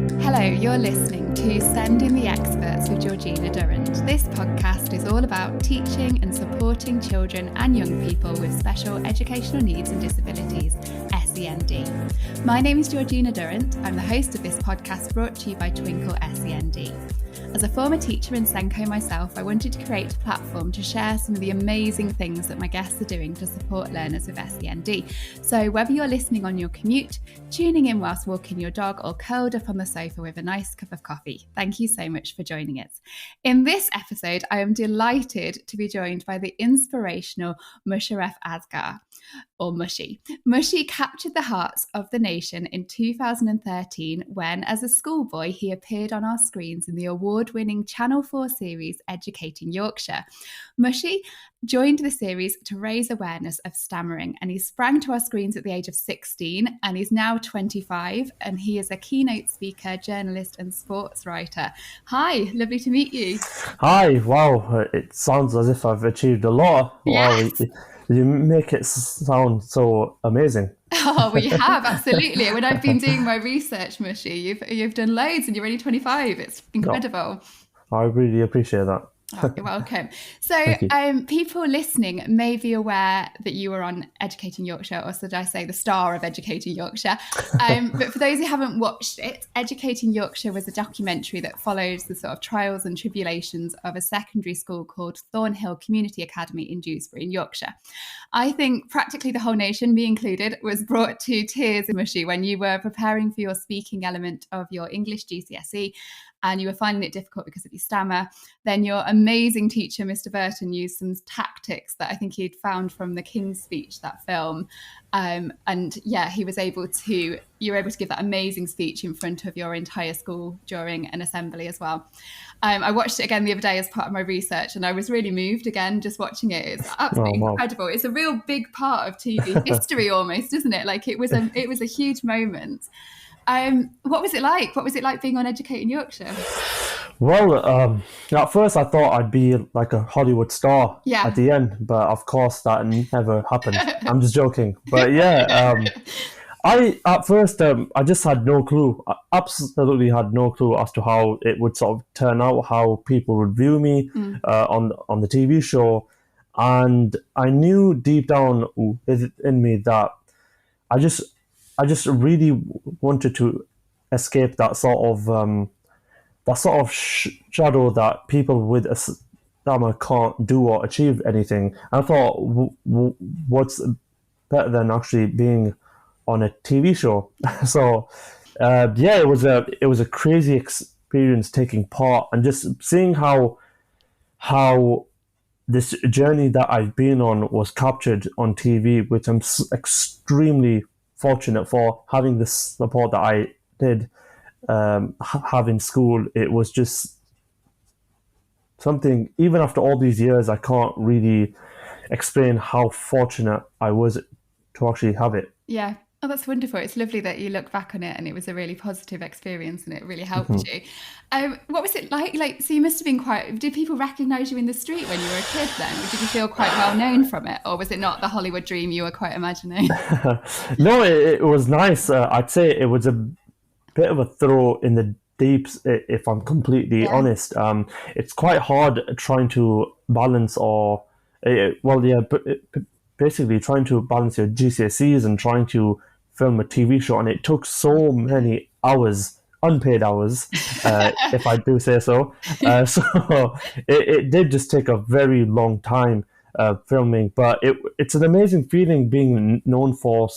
Hello, you're listening to Send in the Experts with Georgina Durrant. This podcast is all about teaching and supporting children and young people with special educational needs and disabilities, SEND. My name is Georgina Durrant. I'm the host of this podcast brought to you by Twinkle SEND. As a former teacher in Senko myself, I wanted to create a platform to share some of the amazing things that my guests are doing to support learners with SEND. So whether you're listening on your commute, tuning in whilst walking your dog, or curled up on the sofa with a nice cup of coffee, thank you so much for joining us. In this episode, I am delighted to be joined by the inspirational Musharaf Asghar, or Mushy. Mushy captured the hearts of the nation in 2013 when, as a schoolboy, he appeared on our screens in the award-winning Channel 4 series Educating Yorkshire. Mushy joined the series to raise awareness of stammering, and he sprang to our screens at the age of 16, and he's now 25, and he is a keynote speaker, journalist and sports writer. Hi, lovely to meet you. Hi, wow, it sounds as if I've achieved a lot. Yes. Wow, you make it sound so amazing. Oh, well, you have, absolutely. When I've been doing my research, Mushy, you've done loads and you're only 25. It's incredible. I really appreciate that. Oh, you're welcome. So people listening may be aware that you were on Educating Yorkshire, or should I say the star of Educating Yorkshire. But for those who haven't watched it, Educating Yorkshire was a documentary that follows the sort of trials and tribulations of a secondary school called Thornhill Community Academy in Dewsbury in Yorkshire. I think practically the whole nation, me included, was brought to tears, Mushy, when you were preparing for your speaking element of your English GCSE and you were finding it difficult because of your stammer. Then your amazing teacher, Mr. Burton, used some tactics that I think he'd found from the King's Speech, that film. And yeah, you were able to give that amazing speech in front of your entire school during an assembly as well. I watched it again the other day as part of my research, and I was really moved again just watching it. It's absolutely incredible. It's a real big part of TV history almost, isn't it? Like it was a huge moment. What was it like? What was it like being on Educating Yorkshire? Well, at first I thought I'd be like a Hollywood star at the end, but of course that never happened. I'm just joking. But yeah, at first I just had no clue. I absolutely had no clue as to how it would sort of turn out, how people would view me on the TV show. And I knew deep down in me that I just really wanted to escape that sort of shadow that people with a stammer can't do or achieve anything. And I thought, what's better than actually being on a TV show? So, yeah, it was a crazy experience taking part and just seeing how this journey that I've been on was captured on TV, which I'm extremely fortunate for, having the support that I did have in school. It was just something, even after all these years, I can't really explain how fortunate I was to actually have it. Yeah. Oh, that's wonderful. It's lovely that you look back on it and it was a really positive experience and it really helped you. What was it like? So you must have been did people recognise you in the street when you were a kid then? Did you feel quite well known from it? Or was it not the Hollywood dream you were quite imagining? No, it was nice. I'd say it was a bit of a throw in the deeps, if I'm completely honest. It's quite hard trying to balance basically trying to balance your GCSEs and trying to film a TV show, and it took so many hours, unpaid hours, if I do say so. So it did just take a very long time filming, but it's an amazing feeling being known for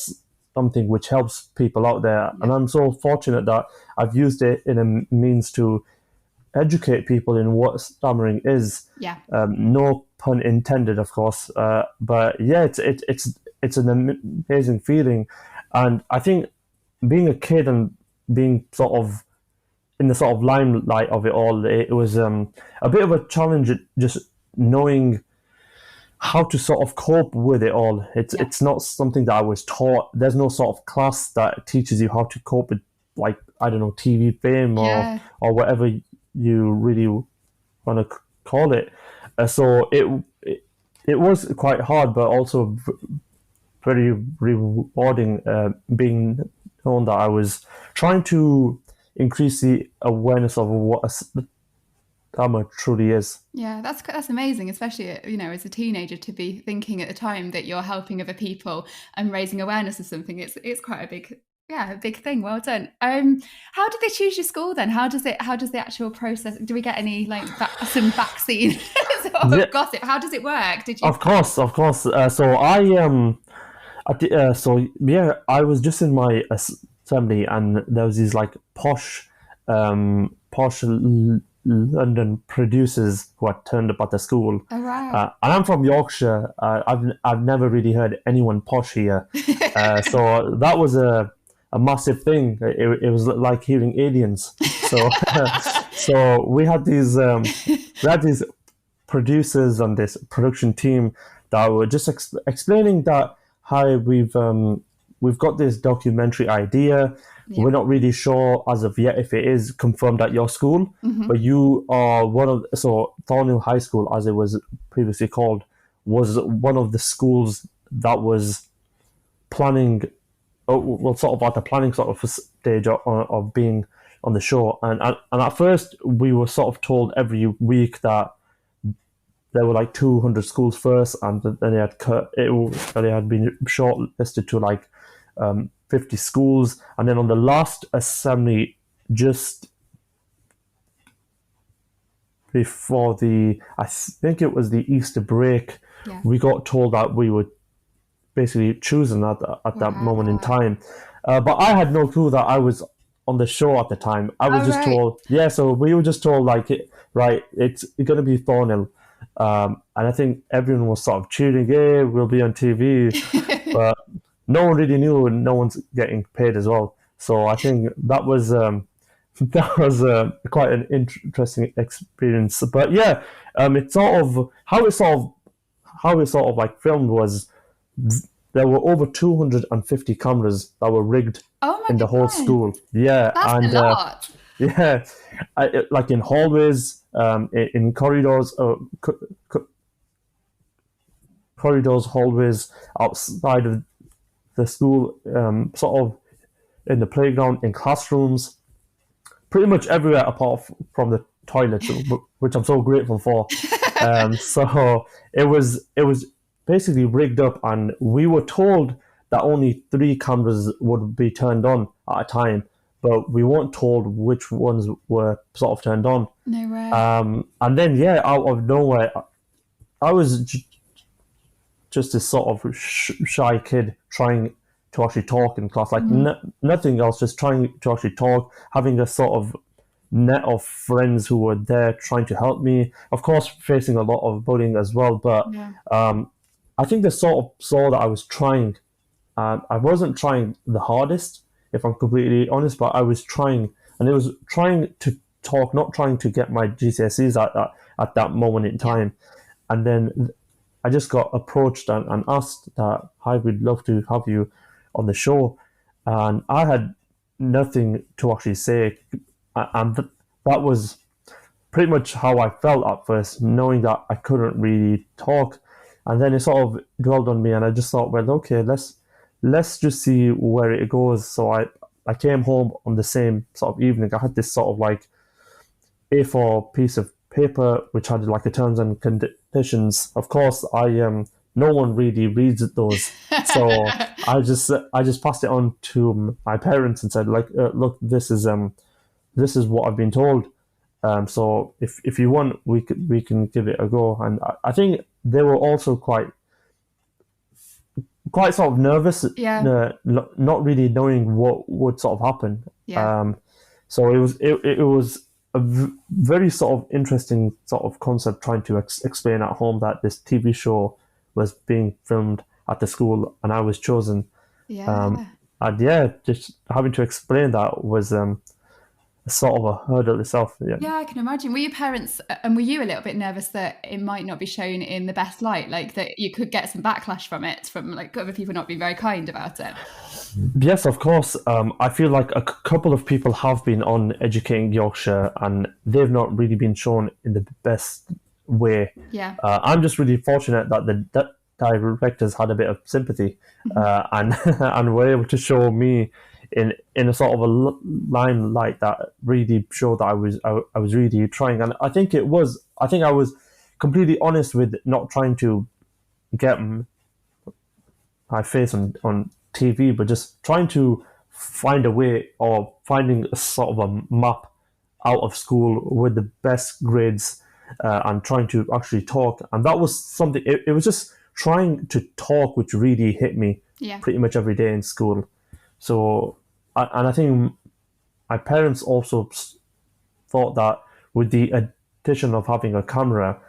something which helps people out there, and I'm so fortunate that I've used it in a means to educate people in what stammering is. No pun intended, of course. But yeah, it's an amazing feeling, and I think being a kid and being sort of in the sort of limelight of it all, it was a bit of a challenge, just knowing how to sort of cope with it all. It's not something that I was taught. There's no sort of class that teaches you how to cope with, like, I don't know, TV fame or whatever you really want to call it. So it was quite hard, but also very rewarding, being known that I was trying to increase the awareness of what drama truly is. Yeah, that's amazing, especially, you know, as a teenager, to be thinking at the time that you're helping other people and raising awareness of something. It's quite a big thing. Well done. How did they choose your school then? How does the actual process? Do we get any like some vaccine sort of gossip? How does it work? Did you? Of course. I was just in my assembly, and there was these like posh London producers who had turned up at the school. Oh, wow. And I'm from Yorkshire. I've never really heard anyone posh here. So that was a massive thing. It was like hearing aliens. So so we had these producers on this production team that were just explaining that how we've got this documentary idea. Yeah. We're not really sure as of yet if it is confirmed at your school, but you are so Thornhill High School, as it was previously called, was one of the schools that was planning, sort of at the planning sort of stage of being on the show. And at first we were sort of told every week that there were like 200 schools first, and then they had been shortlisted to like 50 schools, and then on the last assembly, just before I think it was the Easter break, we got told that we were basically chosen at that moment in time. But I had no clue that I was on the show at the time. I was told, so we were just told like, it's going to be Thornhill. And I think everyone was sort of cheering, "Yeah, we'll be on TV," but no one really knew, and no one's getting paid as well. So I think that was quite an interesting experience. But yeah, it's sort of how it sort of like filmed was there were over 250 cameras that were rigged in the whole school. Yeah, that's a lot. Yeah, like in hallways, in corridors, hallways, outside of the school, sort of in the playground, in classrooms, pretty much everywhere apart from the toilets, which I'm so grateful for. So it was basically rigged up, and we were told that only 3 cameras would be turned on at a time, but we weren't told which ones were sort of turned on. No way. And then, out of nowhere, I was just this sort of shy kid trying to actually talk in class, like nothing else, just trying to actually talk, having a sort of net of friends who were there trying to help me. Of course, facing a lot of bullying as well, but I think they sort of saw that I was trying. I wasn't trying the hardest, if I'm completely honest, but I was trying, and it was trying to talk, not trying to get my GCSEs at that moment in time. And then I just got approached and asked that, "Hi, we'd love to have you on the show." And I had nothing to actually say. And that was pretty much how I felt at first, knowing that I couldn't really talk. And then it sort of dwelled on me, and I just thought, well, okay, let's just see where it goes. So I came home on the same sort of evening. I had this sort of like A4 piece of paper which had like the terms and conditions. Of course, no one really reads those, so I just passed it on to my parents and said, like, look, this is what I've been told. So if you want, we can give it a go. And I think they were also quite sort of nervous, not really knowing what would sort of happen. So it was a very sort of interesting sort of concept, trying to explain at home that this TV show was being filmed at the school and I was chosen. Just having to explain that was sort of a hurdle itself. Yeah, I can imagine. Were your parents, and were you a little bit nervous that it might not be shown in the best light, like that you could get some backlash from it, from like other people not being very kind about it? Yes, of course. I feel like a couple of people have been on Educating Yorkshire and they've not really been shown in the best way. I'm just really fortunate that the directors had a bit of sympathy and were able to show me in a sort of a limelight that really showed that I was really trying. And I think I was completely honest with not trying to get my face on TV, but just trying to find a way, or finding a sort of a map out of school with the best grades, and trying to actually talk. And that was something, it was just trying to talk which really hit me pretty much every day in school. So, and I think my parents also thought that with the addition of having a camera,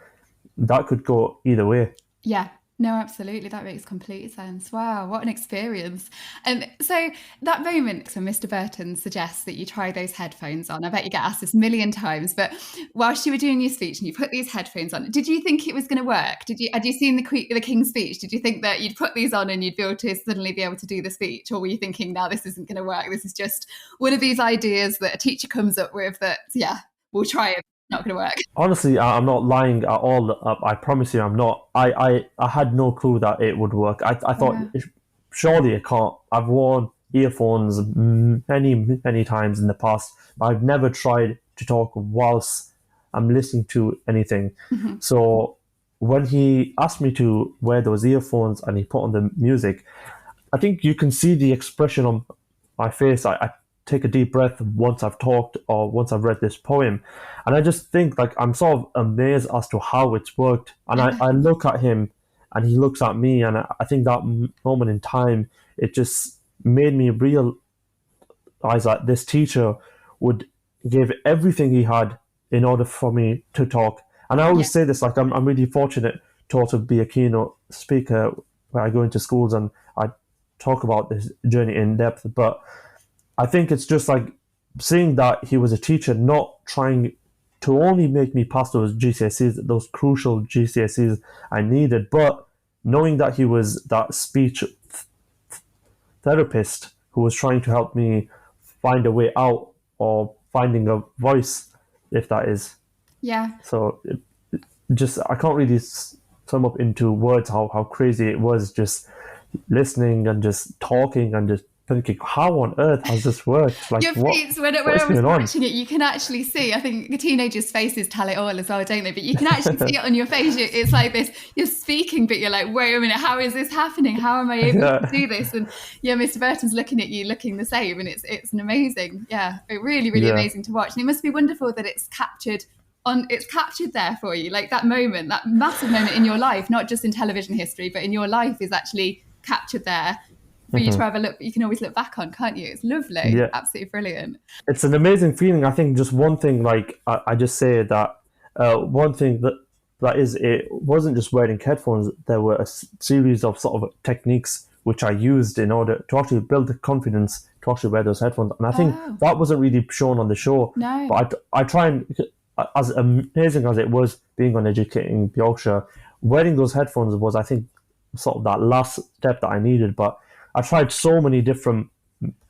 that could go either way. Yeah. No, absolutely. That makes complete sense. Wow, what an experience. And so that moment, so Mr. Burton suggests that you try those headphones on. I bet you get asked this a million times, but whilst you were doing your speech and you put these headphones on, did you think it was going to work? Had you seen the King's speech? Did you think that you'd put these on and you'd be able to suddenly be able to do the speech? Or were you thinking, no, this isn't going to work. This is just one of these ideas that a teacher comes up with that, yeah, we'll try it. Not going to work. Honestly, I'm not lying at all. I promise you, I'm not. I had no clue that it would work. I thought, surely it can't. I've worn earphones many times in the past, but I've never tried to talk whilst I'm listening to anything. Mm-hmm. So when he asked me to wear those earphones and he put on the music, I think you can see the expression on my face. I take a deep breath once I've talked or once I've read this poem, and I just think, like, I'm sort of amazed as to how it's worked. And I look at him and he looks at me, and I think that moment in time, it just made me realize that this teacher would give everything he had in order for me to talk. And I always say this, like, I'm really fortunate to also be a keynote speaker where I go into schools and I talk about this journey in depth. But I think it's just like seeing that he was a teacher, not trying to only make me pass those GCSEs, those crucial GCSEs I needed, but knowing that he was that speech therapist who was trying to help me find a way out, or finding a voice, if that is. Yeah. So I can't really sum up into words how crazy it was, just listening and just talking and just thinking, how on earth has this worked? Like, your face, when I was watching it, you can actually see, I think the teenagers' faces tell it all as well, don't they? But you can actually see it on your face. It's like this, you're speaking, but you're like, wait a minute, how is this happening? How am I able to do this? And yeah, Mr. Burton's looking at you, looking the same. And it's an amazing, really, really amazing to watch. And it must be wonderful that it's captured there for you. Like that moment, that massive moment in your life, not just in television history, but in your life, is actually captured there for you to have a look. You can always look back on, can't you? It's lovely. Absolutely brilliant. It's an amazing feeling. I think just one thing, like I just say that one thing that is, it wasn't just wearing headphones. There were a series of sort of techniques which I used in order to actually build the confidence to actually wear those headphones. And I think that wasn't really shown on the show. No. But I try and, as amazing as it was being on Educating Yorkshire, wearing those headphones was, I think, sort of that last step that I needed. But I tried so many different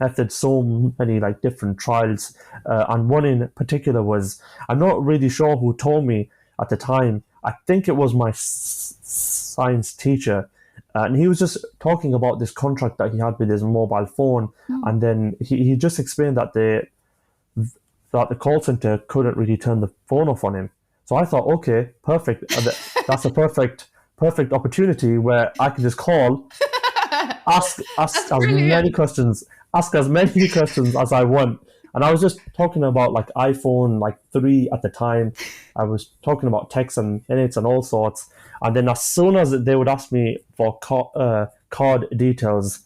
methods, so many like different trials, and one in particular was, I'm not really sure who told me at the time. I think it was my science teacher, and he was just talking about this contract that he had with his mobile phone, and then he just explained that the call center couldn't really turn the phone off on him. So I thought, okay, perfect. That's a perfect opportunity where I can just call. Ask as many questions as I want. And I was just talking about like iPhone like 3 at the time. I was talking about texts and minutes and all sorts. And then as soon as they would ask me for card details,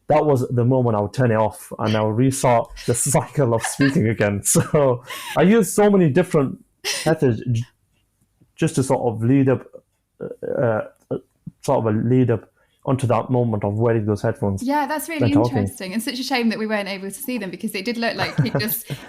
that was the moment I would turn it off and I would restart the cycle of speaking again. So I used so many different methods just to sort of lead up onto that moment of wearing those headphones. Yeah, that's really interesting, and such a shame that we weren't able to see them, because it did look like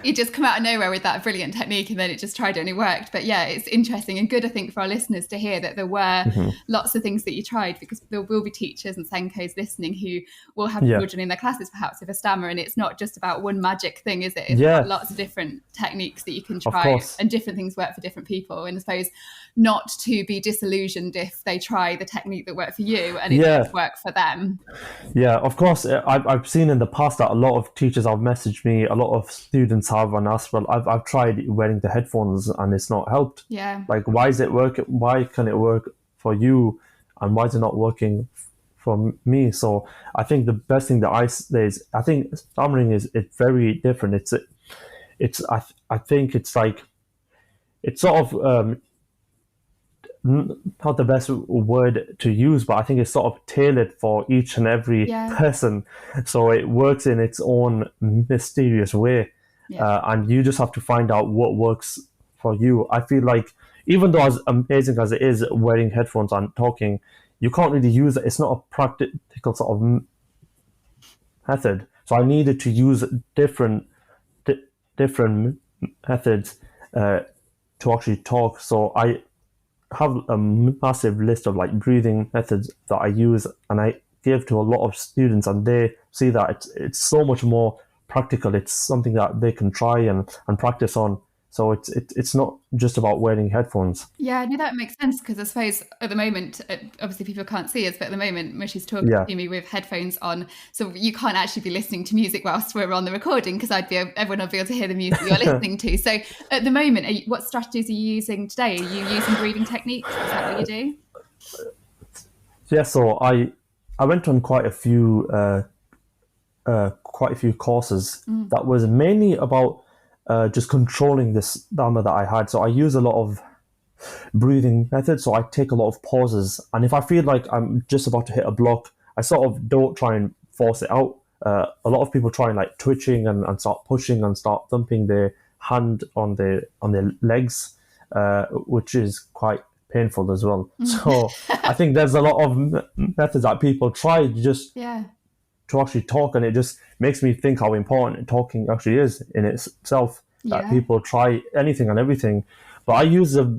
he'd just come out of nowhere with that brilliant technique, and then it just tried it and it worked. But yeah, it's interesting and good, I think, for our listeners to hear that there were lots of things that you tried, because there will be teachers and Senkos listening who will have children in their classes perhaps with a stammer, and it's not just about one magic thing, is it? It's got lots of different techniques that you can try, and different things work for different people. And I suppose not to be disillusioned if they try the technique that worked for you and it both work for them. Yeah, of course. I've seen in the past that a lot of teachers have messaged me, a lot of students have, and asked, well, I've tried wearing the headphones and it's not helped. Yeah. Like, why is it work? Why can it work for you, and why is it not working for me? So I think the best thing that I say is, I think stammering it's very different. I think it's like, it's sort of not the best word to use, but I think it's sort of tailored for each and every person. So it works in its own mysterious way. And you just have to find out what works for you. I feel like, even though as amazing as it is wearing headphones and talking, you can't really use it. It's not a practical sort of method. So I needed to use different methods to actually talk. So I have a massive list of like breathing methods that I use, and I give to a lot of students, and they see that it's so much more practical. It's something that they can try and practice on. So it's not just about wearing headphones. Yeah, no, that makes sense, because I suppose at the moment, obviously people can't see us, but at the moment Mushy's talking to me with headphones on, so you can't actually be listening to music whilst we're on the recording, because everyone will be able to hear the music you're listening to. So at the moment, what strategies are you using today? Are you using breathing techniques? Is that what you do? Yeah, so I went on quite a few courses that was mainly about just controlling this stammer that I had. So I use a lot of breathing methods. So I take a lot of pauses, and if I feel like I'm just about to hit a block, I sort of don't try and force it out. A lot of people try and like twitching and start pushing and start thumping their hand on their legs, which is quite painful as well. So I think there's a lot of methods that people try just to actually talk, and it just makes me think how important talking actually is in itself. That people try anything and everything, but I use a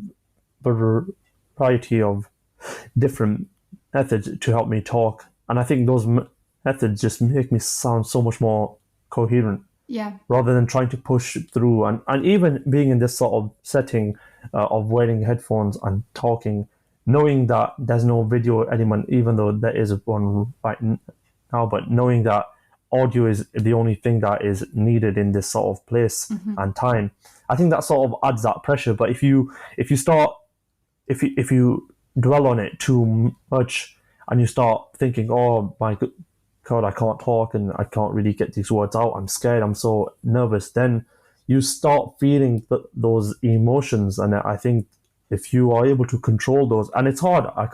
variety of different methods to help me talk, and I think those methods just make me sound so much more coherent. Rather than trying to push through, and even being in this sort of setting of wearing headphones and talking, knowing that there's no video element, even though there is one right now, but knowing that audio is the only thing that is needed in this sort of place and time, I think that sort of adds that pressure. But if you dwell on it too much, and you start thinking, oh my God, I can't talk and I can't really get these words out, I'm scared, I'm so nervous, then you start feeling those emotions. And I think if you are able to control those, and it's hard, I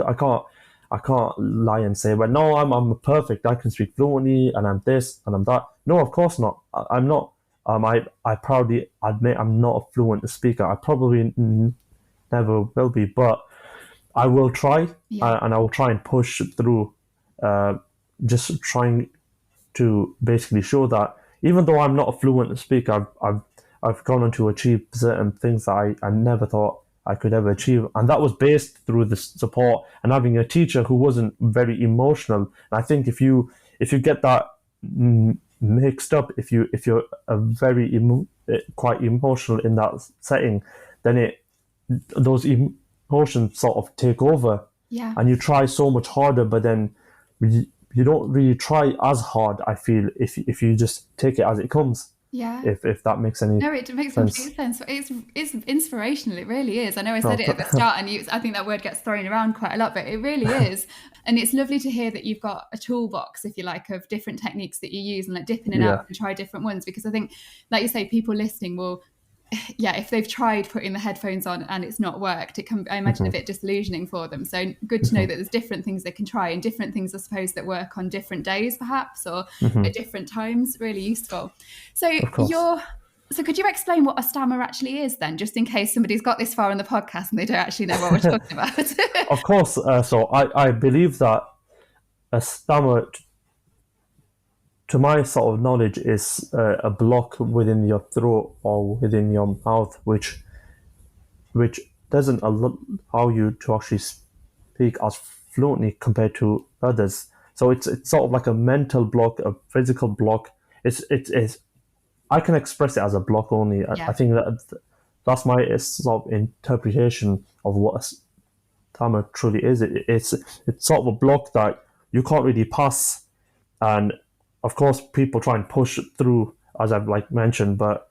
can't lie and say, well, no, I'm perfect, I can speak fluently and I'm this and I'm that. No, of course not. I'm not. I proudly admit I'm not a fluent speaker. I probably never will be, but I will try, and I will try and push through, just trying to basically show that even though I'm not a fluent speaker, I've gone on to achieve certain things that I never thought I could ever achieve, and that was based through the support and having a teacher who wasn't very emotional. And I think if you get that mixed up, if you're a very quite emotional in that setting, then those emotions sort of take over, and you try so much harder, but then you don't really try as hard, I feel, if you just take it as it comes. If that makes any No, it makes complete sense. It's inspirational. It really is. I know I said it at the start, and I think that word gets thrown around quite a lot, but it really is. And it's lovely to hear that you've got a toolbox, if you like, of different techniques that you use, and like dipping in and out and try different ones. Because I think, like you say, people listening will, if they've tried putting the headphones on and it's not worked, it can, I imagine, a bit disillusioning for them. So good to know that there's different things they can try, and different things, I suppose, that work on different days perhaps, or at different times. Really useful. So could you explain what a stammer actually is then, just in case somebody's got this far on the podcast and they don't actually know what we're talking about? Of course. So I believe that a stammer, to my sort of knowledge, is a block within your throat or within your mouth, which doesn't allow you to actually speak as fluently compared to others. So it's sort of like a mental block, a physical block. It's I can express it as a block only. I think that's my sort of interpretation of what a stammer truly is. It's sort of a block that you can't really pass. And of course, people try and push through, as I've like mentioned, but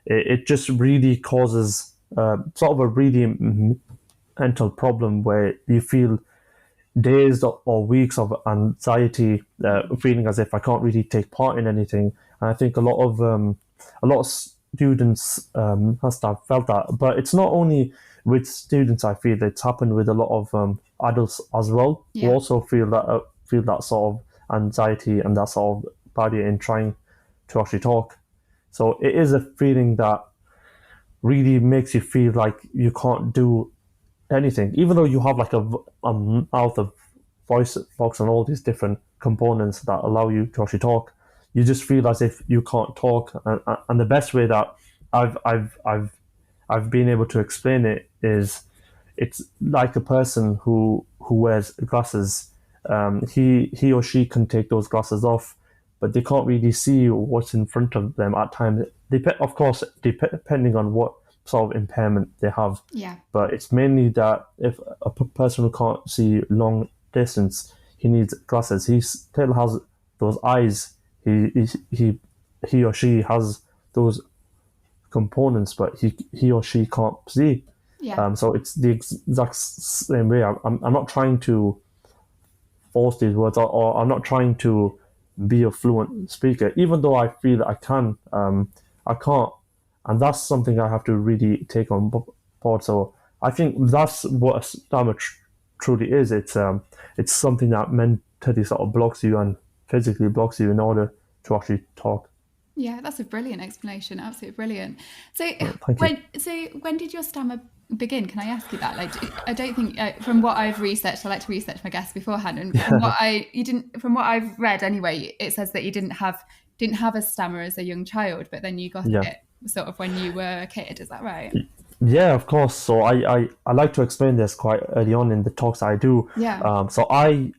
it just really causes sort of a really mental problem where you feel days or weeks of anxiety, feeling as if I can't really take part in anything. And I think a lot of students must have felt that. But it's not only with students. I feel it's happened with a lot of adults as well, who Yeah. also feel that sort of anxiety and that sort of barrier in trying to actually talk. So it is a feeling that really makes you feel like you can't do anything, even though you have like a mouth of voice box and all these different components that allow you to actually talk. You just feel as if you can't talk, and the best way that I've been able to explain it is, it's like a person who wears glasses. He or she can take those glasses off, but they can't really see what's in front of them at times. Of course, depending on what sort of impairment they have. Yeah. But it's mainly that if a person who can't see long distance, he needs glasses. He still has those eyes. He or she has those components, but he or she can't see. Yeah. So it's the exact same way. I'm not trying to force these words, or I'm not trying to be a fluent speaker, even though I feel that I can. I can't, and that's something I have to really take on board. So I think that's what a stammer truly is. It's something that mentally sort of blocks you and physically blocks you in order to actually talk. Yeah, that's a brilliant explanation. Absolutely brilliant. So Thank you. when did your stammer begin? Can I ask you that? Like, I don't think from what I've researched, I like to research my guests beforehand, and from what I've read anyway, it says that you didn't have a stammer as a young child, but then you got Yeah. it sort of when you were a kid. Is that right? Yeah, of course. So I like to explain this quite early on in the talks I do. Yeah. So I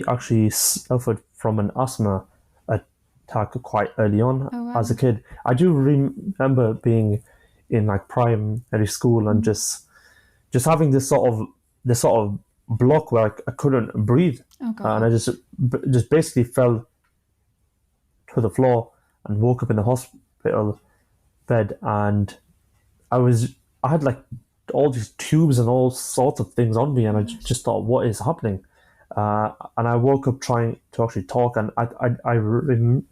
actually suffered from an asthma attack quite early on Oh, wow. as a kid. I do remember being in like primary school and just having this sort of block where I couldn't breathe, Oh, and God. I just basically fell to the floor and woke up in the hospital bed, and I had like all these tubes and all sorts of things on me, and I just thought, what is happening? And I woke up trying to actually talk, and I remember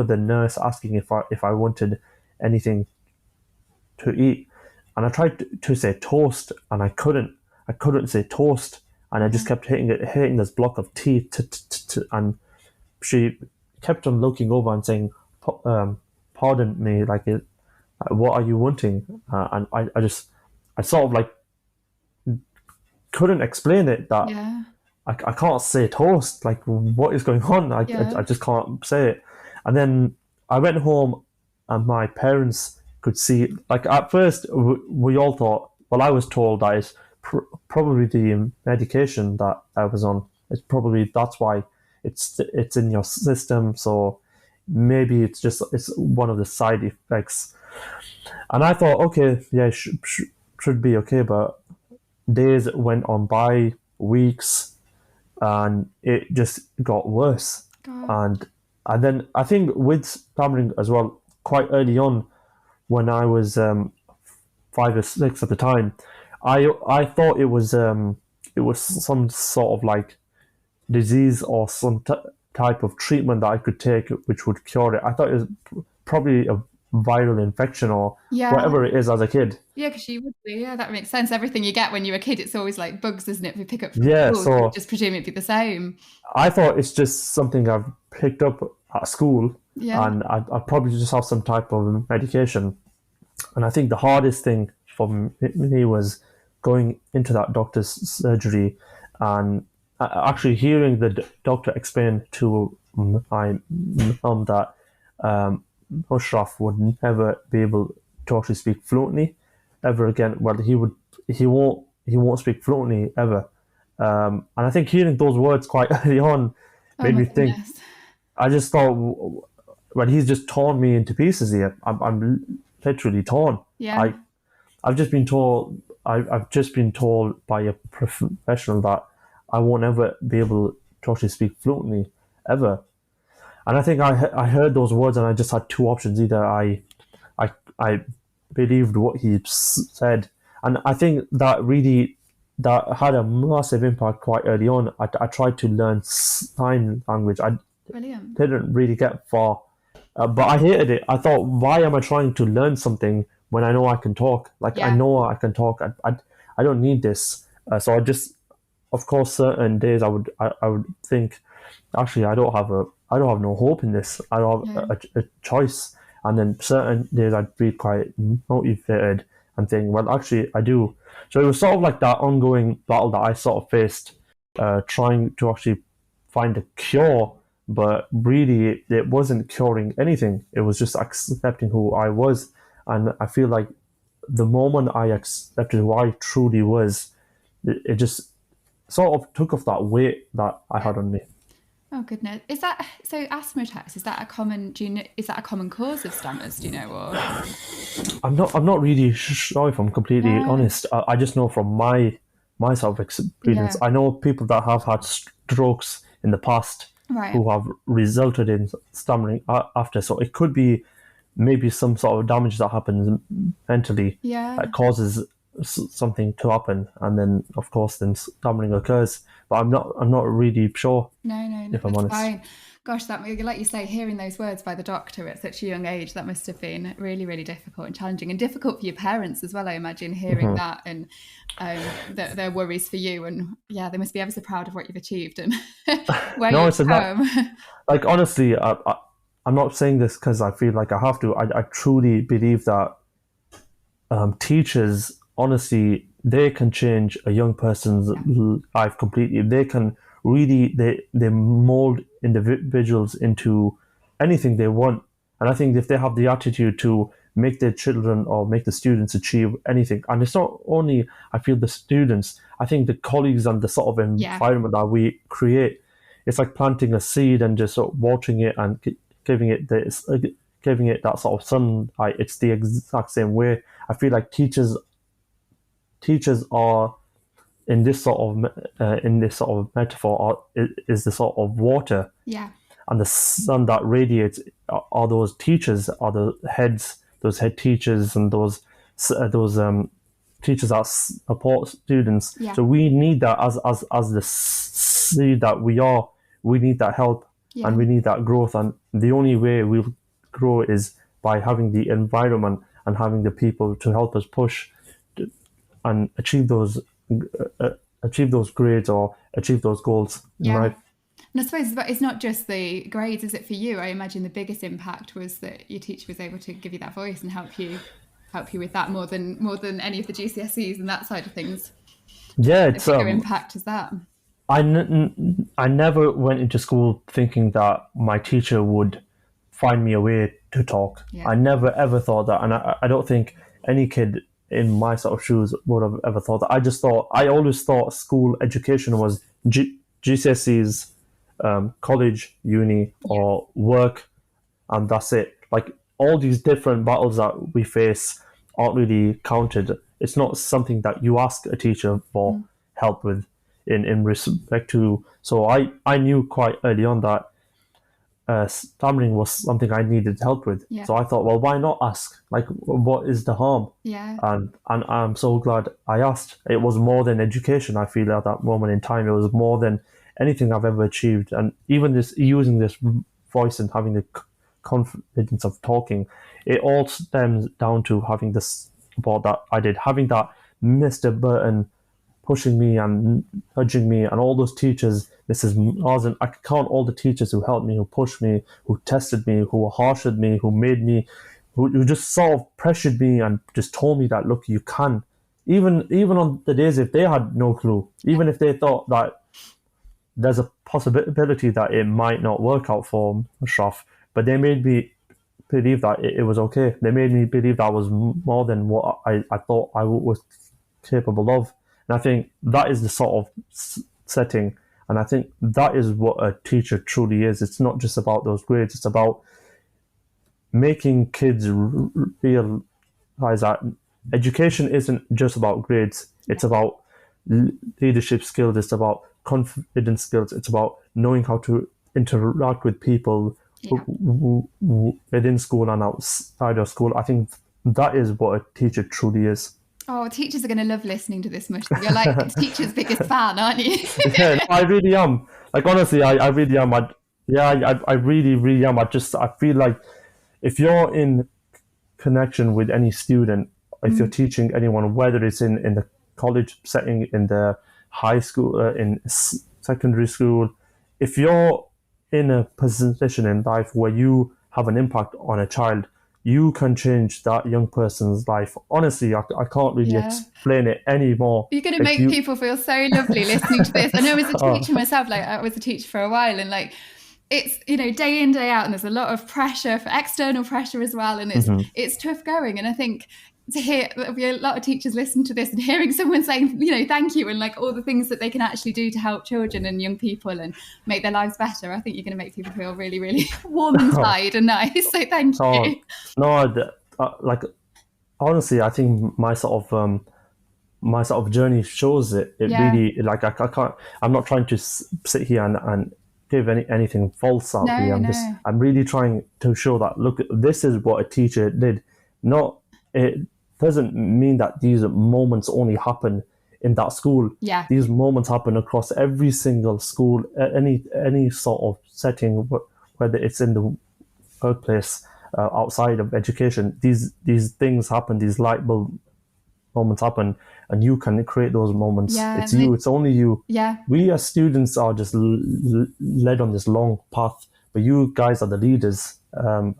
the nurse asking if I wanted anything to eat, and I tried to say toast, and I couldn't say toast, and I just kept hitting this block of teeth, and she kept on looking over and saying, "Pardon me, like what are you wanting?" And I sort of like couldn't explain it, that Yeah. I can't say toast. Like, what is going on? Yeah. I just can't say it. And then I went home, and my parents could see. Like at first, we all thought. Well, I was told that it's probably the medication that I was on. It's probably that's why it's in your system. So maybe it's one of the side effects. And I thought, okay, yeah, should be okay. But days went on by, weeks, and it just got worse. God. And then I think with stammering as well, quite early on, when I was 5 or 6 at the time, I thought it was some sort of like disease or some type of treatment that I could take which would cure it. I thought it was probably a viral infection or Yeah. whatever it is as a kid. Yeah, because you would be. Yeah, that makes sense. Everything you get when you're a kid, it's always like bugs, isn't it? If you pick up from Yeah, school, so you so just presume it'd be the same. I thought it's just something I've picked up at school, Yeah. and I'd probably just have some type of medication. And I think the hardest thing for me was going into that doctor's surgery and actually hearing the doctor explain to my mum that Musharaf would never be able to actually speak fluently ever again. Well, he won't speak fluently ever. And I think hearing those words quite early on Oh made my me think. goodness. I just thought, well, he's just torn me into pieces here. I'm literally torn. Yeah. I've just been told by a professional that I won't ever be able to actually speak fluently ever. And I think I heard those words and I just had two options. Either I believed what he said, and I think that had a massive impact quite early on. I tried to learn sign language. I Brilliant. didn't really get far, but I hated it. I thought, why am I trying to learn something when I know I can talk? Like, I Yeah. know I can talk. I don't need this. So I just, of course, certain days I would think, actually, I don't have no hope in this. I don't have a choice. And then certain days I'd be quite motivated and think, well, actually, I do. So it was sort of like that ongoing battle that I sort of faced, trying to actually find a cure, but really it wasn't curing anything. It was just accepting who I was. And I feel like the moment I accepted who I truly was, it just sort of took off that weight that I had on me. Oh goodness, is that so? Asthma attacks, is that a common? Do you know? Is that a common cause of stammers? Do you know? Or I'm not really sure if I'm completely honest. I just know from my sort of experience. I know people that have had strokes in the past right. who have resulted in stammering after. So it could be maybe some sort of damage that happens mentally that causes something to happen, and then of course then stammering occurs. But I'm not really sure. No, if I'm honest. fine. Gosh, that, like you say, hearing those words by the doctor at such a young age, that must have been really, really difficult and challenging, and difficult for your parents as well. I imagine hearing that and their worries for you, and they must be ever so proud of what you've achieved and where you've come. Like, honestly, I'm not saying this because I feel like I have to. I truly believe that teachers, honestly, they can change a young person's life completely. They can really they mold individuals into anything they want. And I think if they have the attitude to make their children or make the students achieve anything, and it's not only, I feel, the students, I think the colleagues and the sort of environment that we create, it's like planting a seed and just sort of watering it and giving it that sort of sunlight. It's the exact same way. I feel like teachers are in this sort of metaphor is the sort of water, and the sun that radiates are those teachers, are the heads, those head teachers, and those teachers that support students. So we need that as the seed that we are. We need that help, and we need that growth, and the only way we'll grow is by having the environment and having the people to help us push and achieve those grades or achieve those goals in life. And I suppose it's not just the grades, is it, for you? I imagine the biggest impact was that your teacher was able to give you that voice and help you with that more than any of the GCSEs and that side of things. Yeah, it's a bigger impact is that. I never went into school thinking that my teacher would find me a way to talk. I never ever thought that, and I don't think any kid in my sort of shoes would have ever thought that. I always thought school education was GCSEs, college, uni, or work, and that's it. Like, all these different battles that we face aren't really counted. It's not something that you ask a teacher for help with in respect to. So I knew quite early on that stammering was something I needed help with. So I thought, well, why not ask? Like, what is the harm? And I'm so glad I asked. It was more than education, I feel, at that moment in time. It was more than anything I've ever achieved. And even this, using this voice and having the confidence of talking, it all stems down to having this support that I did, having that Mr. Burton pushing me and nudging me, and all those teachers, Mrs. Marsden, I could count all the teachers who helped me, who pushed me, who tested me, who were harsh with me, who made me, who just sort of pressured me and just told me that, look, you can. Even on the days if they had no clue, even if they thought that there's a possibility that it might not work out for Musharaf, but they made me believe that it was okay. They made me believe that I was more than what I thought I was capable of. And I think that is the sort of setting, and I think that is what a teacher truly is. It's not just about those grades. It's about making kids realize that education isn't just about grades. It's about leadership skills. It's about confidence skills. It's about knowing how to interact with people within school and outside of school. I think that is what a teacher truly is. Oh, teachers are going to love listening to this, Mushy. You're like a teacher's biggest fan, aren't you? Yeah, no, I really am. Like, honestly, I really am. I really, really am. I feel like if you're in connection with any student, if you're teaching anyone, whether it's in the college setting, in the high school, in secondary school, if you're in a position in life where you have an impact on a child, you can change that young person's life. Honestly, I can't really explain it anymore. You're going to make people feel so lovely listening to this. I know as a teacher myself, like I was a teacher for a while, and like it's, you know, day in, day out, and there's a lot of pressure, for external pressure as well, and it's tough going. And I think to hear, there'll be a lot of teachers listen to this and hearing someone saying, you know, thank you, and like all the things that they can actually do to help children and young people and make their lives better. I think you're going to make people feel really, really warm inside and nice. So thank you. No, like honestly, I think my sort of journey shows it. It really, like, I can't. I'm not trying to sit here and give anything false out here. I'm really trying to show that, look, this is what a teacher did. It doesn't mean that these moments only happen in that school. These moments happen across every single school, any sort of setting, whether it's in the workplace, outside of education. These things happen, these light bulb moments happen, and you can create those moments. It's only you. We as students are just led on this long path, but you guys are the leaders, and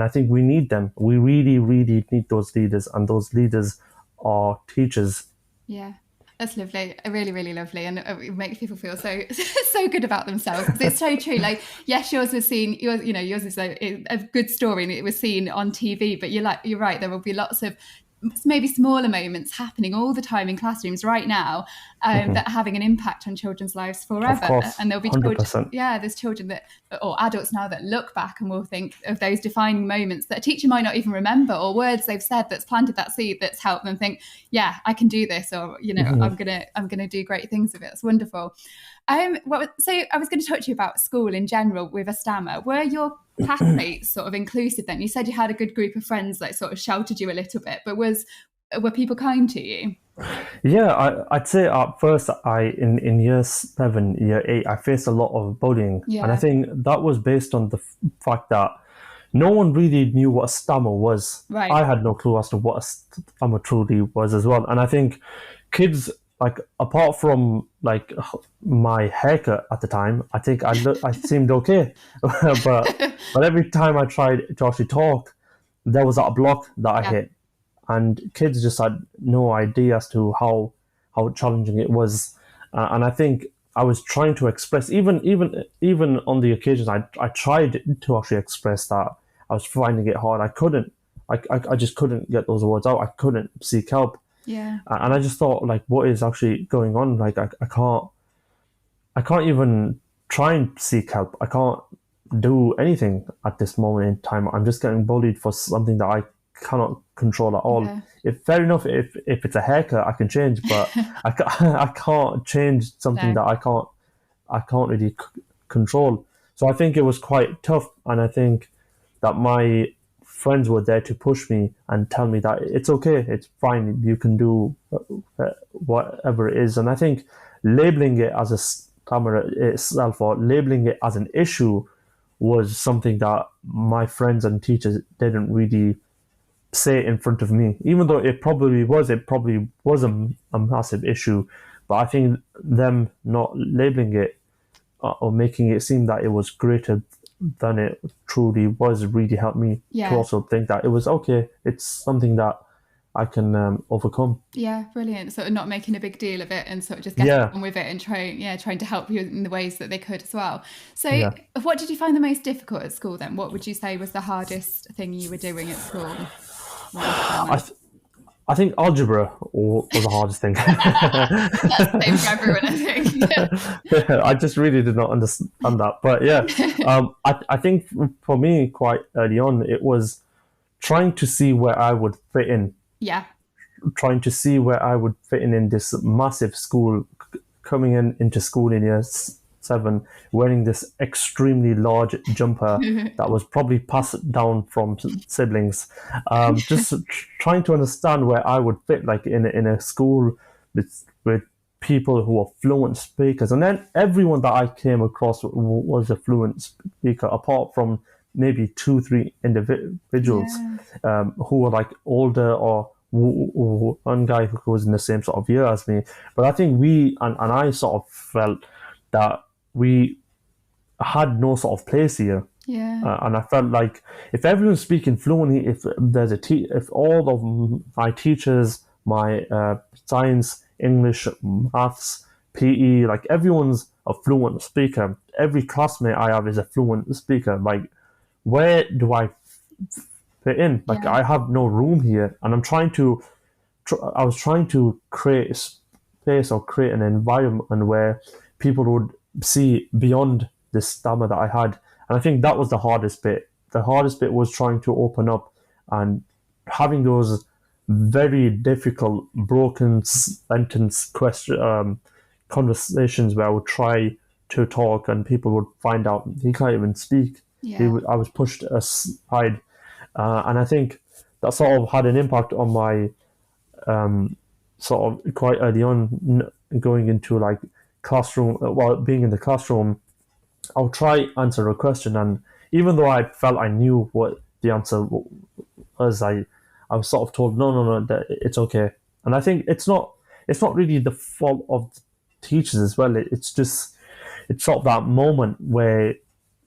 I think we need them. We really, really need those leaders, and those leaders are teachers. That's lovely. Really, really lovely. And it makes people feel so good about themselves. It's so true. Like, yes, yours was seen, yours is a good story and it was seen on TV, but you're right. There will be lots of maybe smaller moments happening all the time in classrooms right now that are having an impact on children's lives forever. Of course, and there'll be 100%. children, there's children that, or adults now, that look back and will think of those defining moments that a teacher might not even remember, or words they've said that's planted that seed that's helped them think, yeah, I can do this, or, you know, I'm gonna do great things with it. It's wonderful. So I was going to talk to you about school in general with a stammer. Were your classmates sort of inclusive then? You said you had a good group of friends that sort of sheltered you a little bit, but were people kind to you? Yeah, I'd say at first, in year 7, year 8, I faced a lot of bullying. And I think that was based on the fact that no one really knew what a stammer was. I had no clue as to what a stammer truly was as well. And I think kids, like, apart from like my haircut at the time, I think I seemed okay. but every time I tried to actually talk, there was that block that I hit, and kids just had no idea as to how challenging it was. And I think I was trying to express, even on the occasions I tried to actually express that, I was finding it hard. I couldn't. I just couldn't get those words out. I couldn't seek help. And I just thought, like, what is actually going on? Like, I can't even try and seek help. I can't do anything at this moment in time. I'm just getting bullied for something that I cannot control at all. Fair enough, if it's a haircut, I can change, but I can't change something that I can't really control. So I think it was quite tough, and I think that my friends were there to push me and tell me that it's okay, it's fine, you can do whatever it is. And I think labeling it as a stammer itself, or labeling it as an issue, was something that my friends and teachers didn't really say in front of me, even though it probably was a massive issue. But I think them not labeling it or making it seem that it was greater than it truly was really helped me to also think that it was okay, it's something that I can overcome. Brilliant. Sort of not making a big deal of it and sort of just getting on with it and trying to help you in the ways that they could as well. So what did you find the most difficult at school then? What would you say was the hardest thing you were doing at school? I think algebra was the hardest thing. That's the same for everyone, I think. I just really did not understand that. But I think for me, quite early on, it was trying to see where I would fit in. Trying to see where I would fit in this massive school coming into school in year 7, wearing this extremely large jumper that was probably passed down from siblings. Just trying to understand where I would fit, like in a school with people who are fluent speakers, and then everyone that I came across was a fluent speaker, apart from maybe 2-3 individuals who were like older, or one guy who was in the same sort of year as me. But I think we and I sort of felt that we had no sort of place here. And I felt like if everyone's speaking fluently, if there's if all of my teachers, my science, English, maths, PE, like everyone's a fluent speaker. Every classmate I have is a fluent speaker. Like, where do I fit in? Like, I have no room here, and I was trying to create a space or create an environment where people would see beyond the stammer that I had. And I think that was the hardest bit. The hardest bit was trying to open up and having those very difficult broken sentence conversations where I would try to talk and people would find out he can't even speak. I was pushed aside, and I think that sort of had an impact on my sort of quite early on going into like classroom. While being in the classroom, I'll try answer a question, and even though I felt I knew what the answer was, I was sort of told no, that it's okay. And I think it's not really the fault of the teachers as well. It's sort of that moment where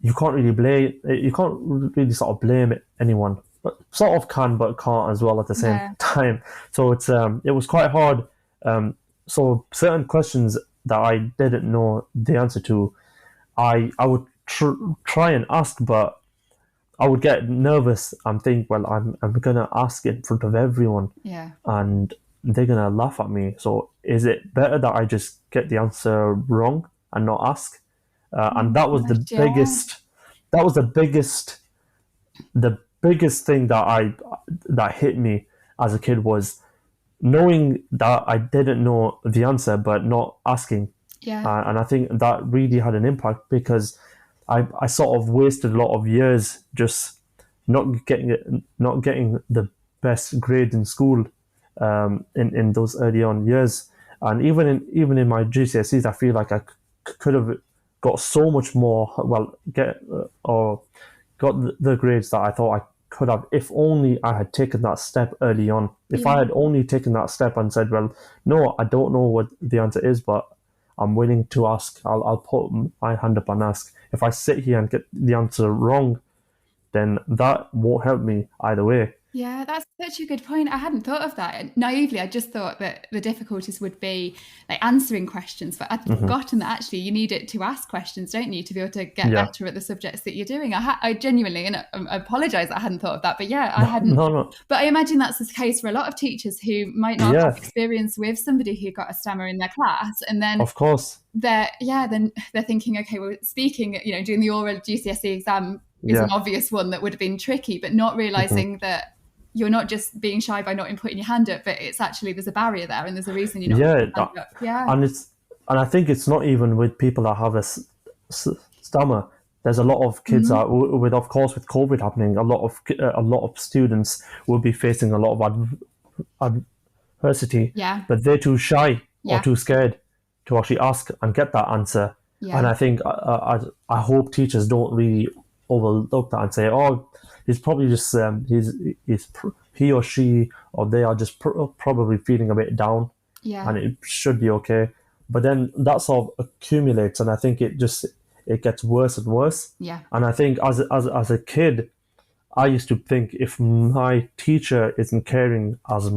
you can't really sort of blame anyone, but sort of can but can't as well at the same time. So it was quite hard. So certain questions that I didn't know the answer to, I would try and ask, but I would get nervous and think, well, I'm gonna ask in front of everyone, and they're gonna laugh at me. So is it better that I just get the answer wrong and not ask? And that was the biggest. That was the biggest thing that hit me as a kid, was knowing that I didn't know the answer but not asking. And I think that really had an impact, because I sort of wasted a lot of years just not getting the best grade in school in those early on years. And even in my GCSEs, I feel like I could have got so much more, got the grades that I thought I could have, if only I had taken that step early on. If I had only taken that step and said, well, no, I don't know what the answer is, but I'm willing to ask. I'll put my hand up and ask. If I sit here and get the answer wrong, then that won't help me either way. Yeah, that's such a good point. I hadn't thought of that. Naively, I just thought that the difficulties would be like answering questions, but I'd forgotten that actually you need it to ask questions, don't you, to be able to get better at the subjects that you're doing. I genuinely, and I apologise that I hadn't thought of that, but I hadn't. No. But I imagine that's the case for a lot of teachers who might not have experience with somebody who got a stammer in their class, and then of course then they're thinking, okay, well, speaking, doing the oral GCSE exam is an obvious one that would have been tricky, but not realising that you're not just being shy by not putting your hand up, but it's actually there's a barrier there, and there's a reason you're not putting your hand up. And I think it's not even with people that have a stammer. There's a lot of kids that, with COVID happening, a lot of students will be facing a lot of adversity, but they're too shy or too scared to actually ask and get that answer. And I think I hope teachers don't really overlook that and say, oh, he's probably just he or she or they are just probably feeling a bit down, and it should be okay. But then that sort of accumulates, and I think it gets worse and worse. And I think as a kid, I used to think, if my teacher isn't caring as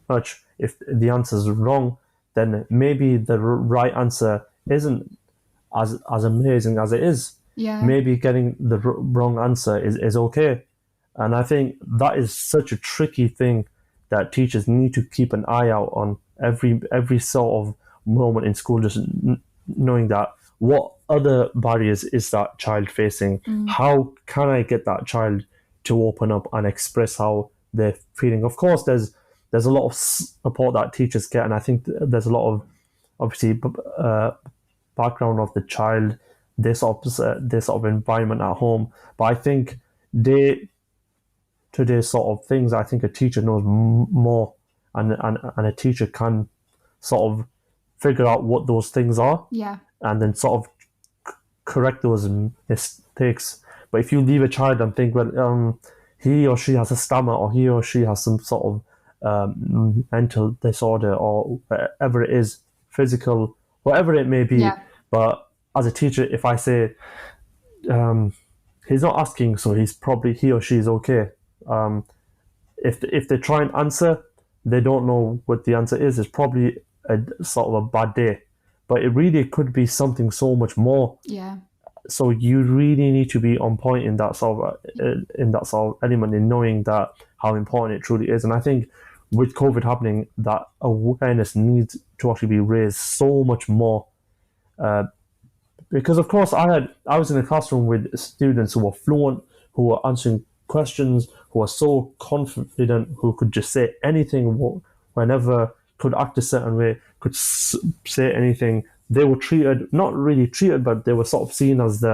much, if the answer is wrong, then maybe the right answer isn't as amazing as it is. Maybe getting the wrong answer is okay. And I think that is such a tricky thing that teachers need to keep an eye out on every sort of moment in school, just knowing that what other barriers is that child facing? How can I get that child to open up and express how they're feeling? Of course, there's a lot of support that teachers get, and I think there's a lot of obviously background of the child, this sort of environment at home. But I think day to day sort of things, I think a teacher knows more, and a teacher can sort of figure out what those things are, Yeah. and then sort of correct those mistakes. But if you leave a child and think, well, he or she has a stammer, or he or she has some sort of mental disorder, or whatever it is, physical, whatever it may be. Yeah. But as a teacher, if I say he's not asking, so he or she is okay. If they try and answer, they don't know what the answer is. It's probably a sort of a bad day, but it really could be something so much more. Yeah. So you really need to be on point in that sort of element, in knowing that how important it truly is. And I think with COVID happening, that awareness needs to actually be raised so much more. Because of course I was in a classroom with students who were fluent, who were answering questions, who were so confident, who could just say anything whenever, could act a certain way, could say anything. They were treated, not really treated, but they were sort of seen as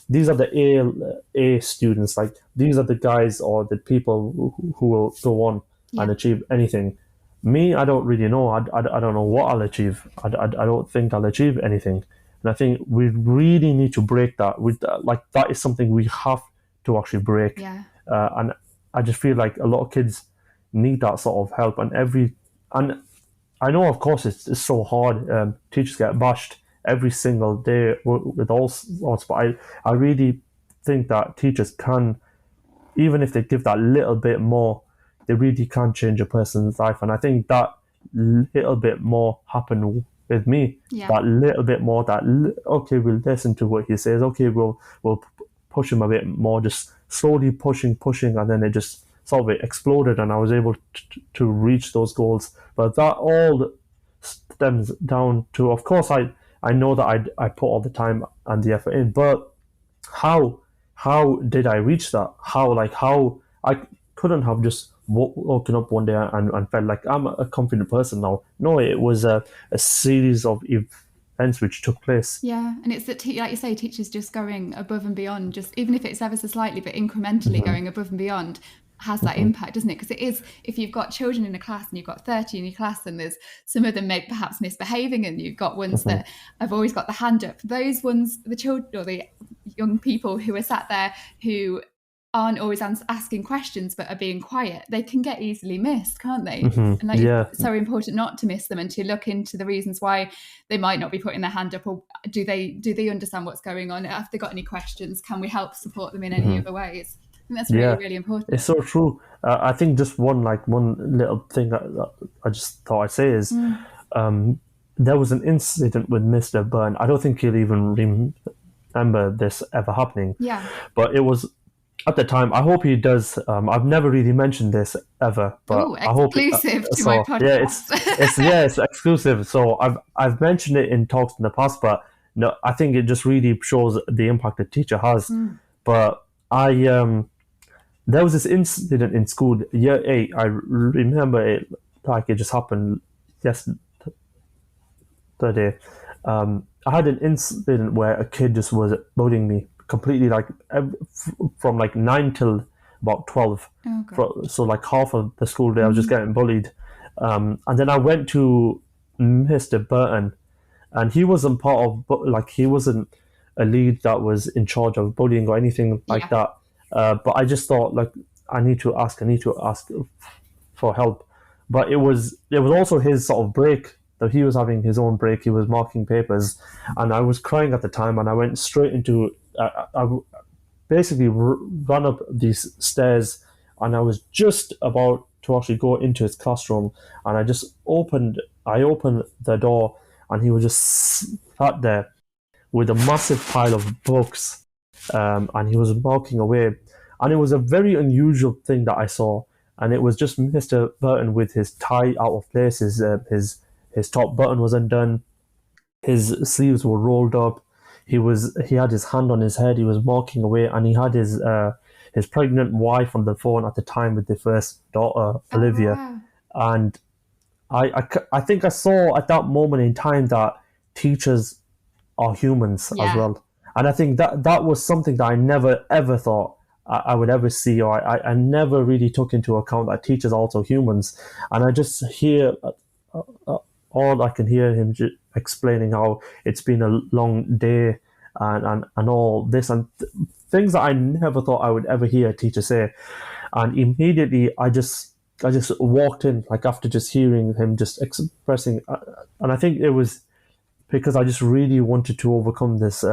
these are the A students, like these are the guys or the people who will go on and achieve anything. Me, I don't really know. I don't know what I'll achieve. I don't think I'll achieve anything. And I think we really need to break that. That is something we have to actually break. Yeah. And I just feel like a lot of kids need that sort of help. And I know, of course, it's so hard. Teachers get bashed every single day with all sorts. But I really think that teachers can, even if they give that little bit more, they really can change a person's life. And I think that little bit more happened with me. Yeah. That little bit more, okay, we'll listen to what he says. Okay, we'll push him a bit more, just slowly pushing, and then it just sort of exploded, and I was able to reach those goals. But that all stems down to, of course, I know that I put all the time and the effort in, but how did I reach that? How I couldn't have just woken up one day and felt like I'm a confident person now. No, it was a series of events which took place. Yeah, and it's that, like you say, teachers just going above and beyond, just even if it's ever so slightly, but incrementally going above and beyond has that impact, doesn't it? Because it is, if you've got children in a class and you've got 30 in your class, and there's some of them perhaps misbehaving, and you've got ones that have always got the hand up, those ones, the children or the young people who are sat there who aren't always asking questions but are being quiet, they can get easily missed, can't they? And it's so important not to miss them, and to look into the reasons why they might not be putting their hand up, or do they understand what's going on? Have they got any questions? Can we help support them in any other ways? I think that's really, really important. It's so true. I think just one little thing that I just thought I'd say is there was an incident with Mr. Byrne. I don't think he'll even remember this ever happening. Yeah. But it was, at the time, I hope he does. I've never really mentioned this ever, but I hope exclusive to my podcast. It's exclusive. So I've mentioned it in talks in the past, but no, I think it just really shows the impact a teacher has. But there was this incident in school, year 8. I remember it like it just happened yesterday. I had an incident where a kid just was bullying me completely, from 9 till about 12. So half of the school day I was just getting bullied. And then I went to Mr. Burton, and he wasn't part of, he wasn't a lead that was in charge of bullying or anything like that. But I just thought, I need to ask for help. But it was also his sort of break. That he was having his own break. He was marking papers, and I was crying at the time, and I went straight into. I basically ran up these stairs, and I was just about to actually go into his classroom, and I opened the door, and he was just sat there with a massive pile of books, and he was walking away. And it was a very unusual thing that I saw, and it was just Mr. Burton with his tie out of place, his top button was undone, his sleeves were rolled up, he had his hand on his head, he was walking away, and he had his pregnant wife on the phone at the time with the first daughter, Olivia. Wow. And I think I saw at that moment in time that teachers are humans as Yeah. well. And I think that was something that I never ever thought I would ever see, or I never really took into account that teachers are also humans. And I just hear all I can hear him explaining how it's been a long day and all this and things that I never thought I would ever hear a teacher say. And immediately I just walked in, like after just hearing him just expressing, and I think it was because I just really wanted to overcome this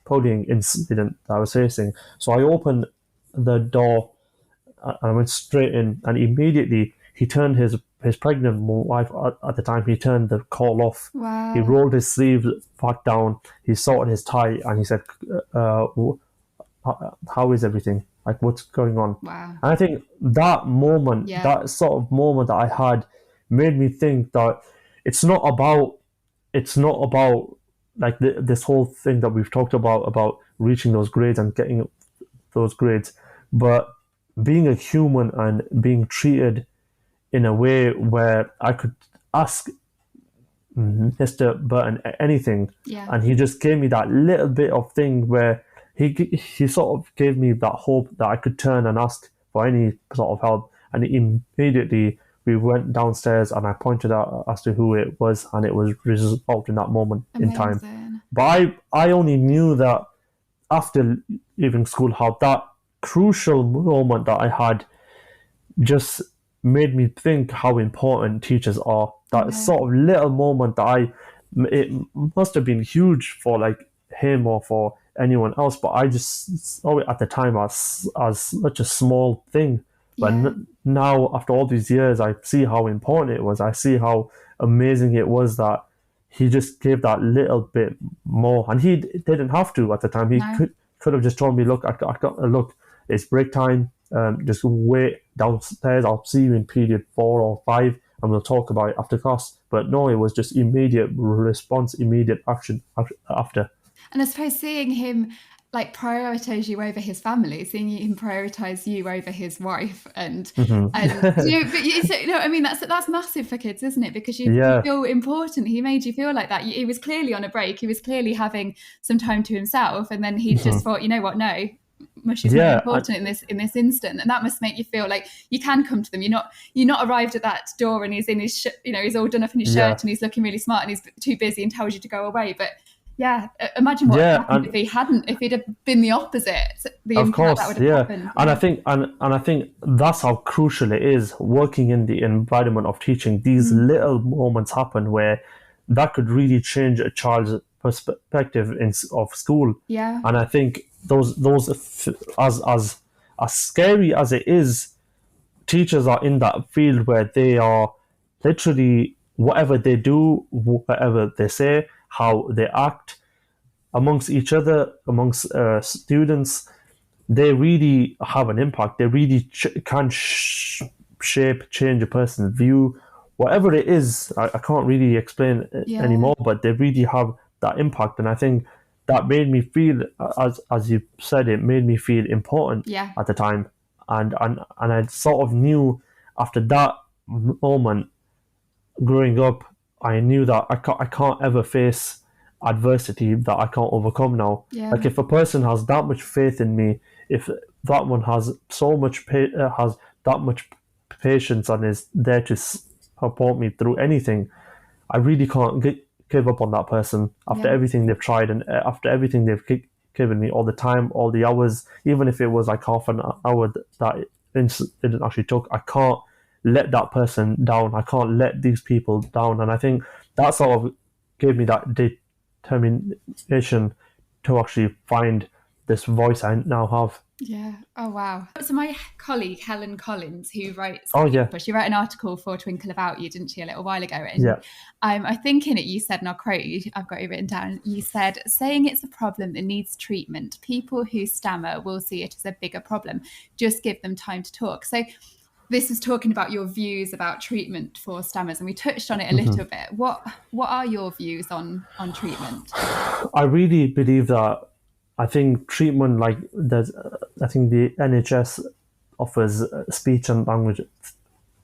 bullying incident that I was facing. So I opened the door and I went straight in, and immediately he turned his pregnant wife at the time. He turned the call off. He Wow. rolled his sleeves back down. He sorted his tie, and he said, "How is everything? Like, what's going on?" Wow. And I think that moment, Yeah. that sort of moment that I had, made me think that it's not about like this whole thing that we've talked about reaching those grades and getting those grades, but being a human and being treated in a way where I could ask Mr. Burton anything, Yeah. and he just gave me that little bit of thing where he sort of gave me that hope that I could turn and ask for any sort of help, and immediately we went downstairs and I pointed out as to who it was, and it was resolved in that moment in time. Amazing. But I only knew that after leaving school how that crucial moment that I had just made me think how important teachers are. That sort of little moment that it must have been huge for like him or for anyone else, but I just saw it at the time as such a small thing. But now, after all these years, I see how important it was. I see how amazing it was that he just gave that little bit more, and he didn't have to at the time. He could have just told me, "Look, look, it's break time. Just wait downstairs. I'll see you in period 4 or 5, and we'll talk about it after class." But no, it was just immediate response, immediate action after. And I suppose seeing him like prioritize you over his family, seeing him prioritize you over his wife, and but I mean that's massive for kids, isn't it? Because you feel important. He made you feel like that. He was clearly on a break. He was clearly having some time to himself, and then he just thought, you know what, no. Mushy's more important in this instant, and that must make you feel like you can come to them. You're not arrived at that door and he's in his he's all done up in his shirt and he's looking really smart and he's too busy and tells you to go away. But imagine what happened if he'd have been the opposite. The impact that would have happened. And I think that's how crucial it is working in the environment of teaching. These little moments happen where that could really change a child's perspective of school. Yeah. And I think those as scary as it is, teachers are in that field where they are literally whatever they do, whatever they say, how they act amongst each other, amongst students, they really have an impact. They really can change a person's view. Whatever it is, I can't really explain anymore, but they really have that impact. And I think that made me feel, as you said, it made me feel important at the time. And I sort of knew after that moment, growing up, I knew that I can't ever face adversity that I can't overcome now. Like if a person has that much faith in me, if that one has so much has that much patience and is there to support me through anything, I really can't give up on that person after everything they've tried and after everything they've given me, all the time, all the hours, even if it was like half an hour that incident actually took. I can't let that person down. I can't let these people down. And I think that sort of gave me that determination to actually find this voice I now have. Yeah. Oh, wow. So my colleague, Helen Collins, who writes... She wrote an article for Twinkle About You, didn't she, a little while ago? And I think in it you said, and I'll quote you, I've got it written down, you said, saying it's a problem that needs treatment, people who stammer will see it as a bigger problem. Just give them time to talk. So this is talking about your views about treatment for stammers, and we touched on it a little bit. What are your views on treatment? I really believe that I think treatment, like I think the NHS offers speech and language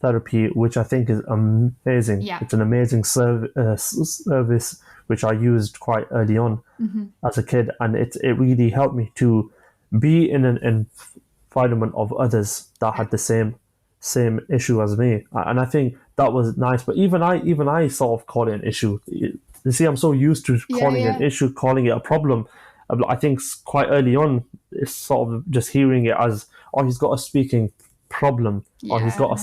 therapy, which I think is amazing. Yeah. It's an amazing service which I used quite early on as a kid, and it really helped me to be in an environment of others that had the same issue as me, and I think that was nice. But even I sort of call it an issue. You see, I'm so used to calling it an issue, calling it a problem. I think quite early on, it's sort of just hearing it as, oh, he's got a speaking problem, or he's got a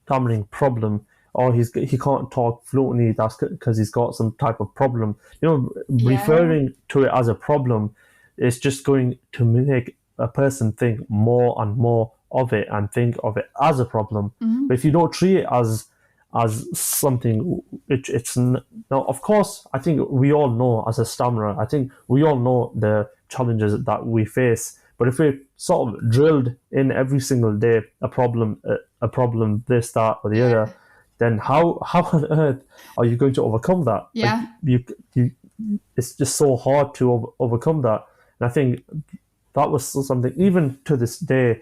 stammering problem, or he can't talk fluently. That's because he's got some type of problem. Referring to it as a problem is just going to make a person think more and more of it and think of it as a problem. But if you don't treat it as something, it's now, of course, I think we all know, as a stammerer, I think we all know the challenges that we face. But if we sort of drilled in every single day a problem, this, that, or the other, then how on earth are you going to overcome that? It's just so hard to overcome that. And I think that was something, even to this day,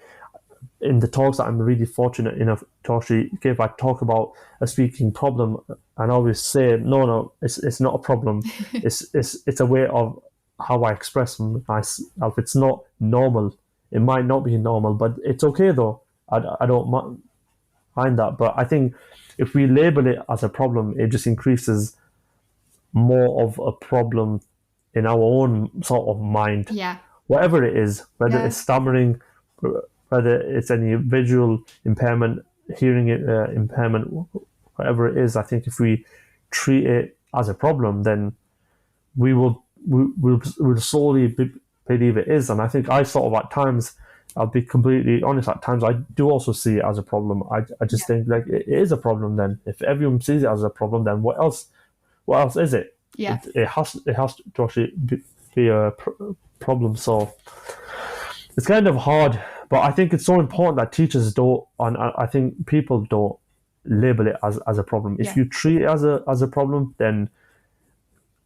in the talks that I'm really fortunate enough to actually give, I talk about a speaking problem, and I always say, no, it's not a problem. it's a way of how I express myself. It's not normal. It might not be normal, but it's okay though. I don't mind that. But I think if we label it as a problem, it just increases more of a problem in our own sort of mind. Yeah. Whatever it is, whether it's stammering, whether it's any visual impairment, hearing impairment, whatever it is, I think if we treat it as a problem, then we'll slowly believe it is. And I think I sort of, at times, I'll be completely honest, at times I do also see it as a problem. I just think, like, it is a problem then. If everyone sees it as a problem, then what else is it? Yeah. It has to actually be a problem. So it's kind of hard, but I think it's so important that teachers don't, and I think people don't label it as a problem. If you treat it as a problem, then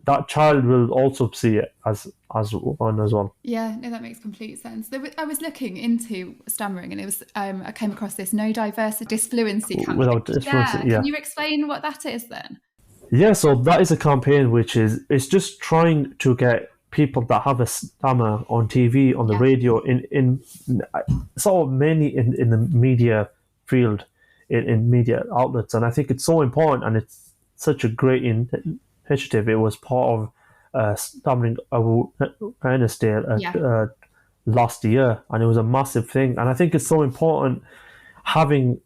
that child will also see it as one as well. Yeah, no, that makes complete sense. I was looking into stammering, and it was I came across this no diversity disfluency campaign. Without disfluency, Can you explain what that is then? Yeah, so that is a campaign which it's just trying to get people that have a stammer on TV, on the radio, in sort of mainly in the media field, in media outlets. And I think it's so important, and it's such a great initiative. It was part of Stammering Awareness Day last year, and it was a massive thing. And I think it's so important having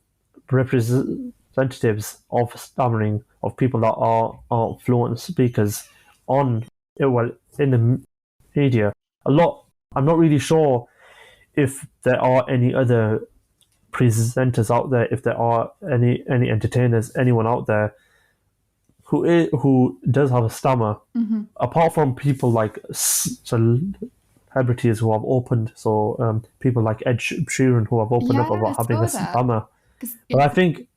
representatives of stammering, of people that are fluent speakers in the media. I'm not really sure if there are any other presenters out there, if there are any entertainers, anyone out there who does have a stammer, apart from people like celebrities who have opened, so people like Ed Sheeran who have opened up about having a stammer. But I think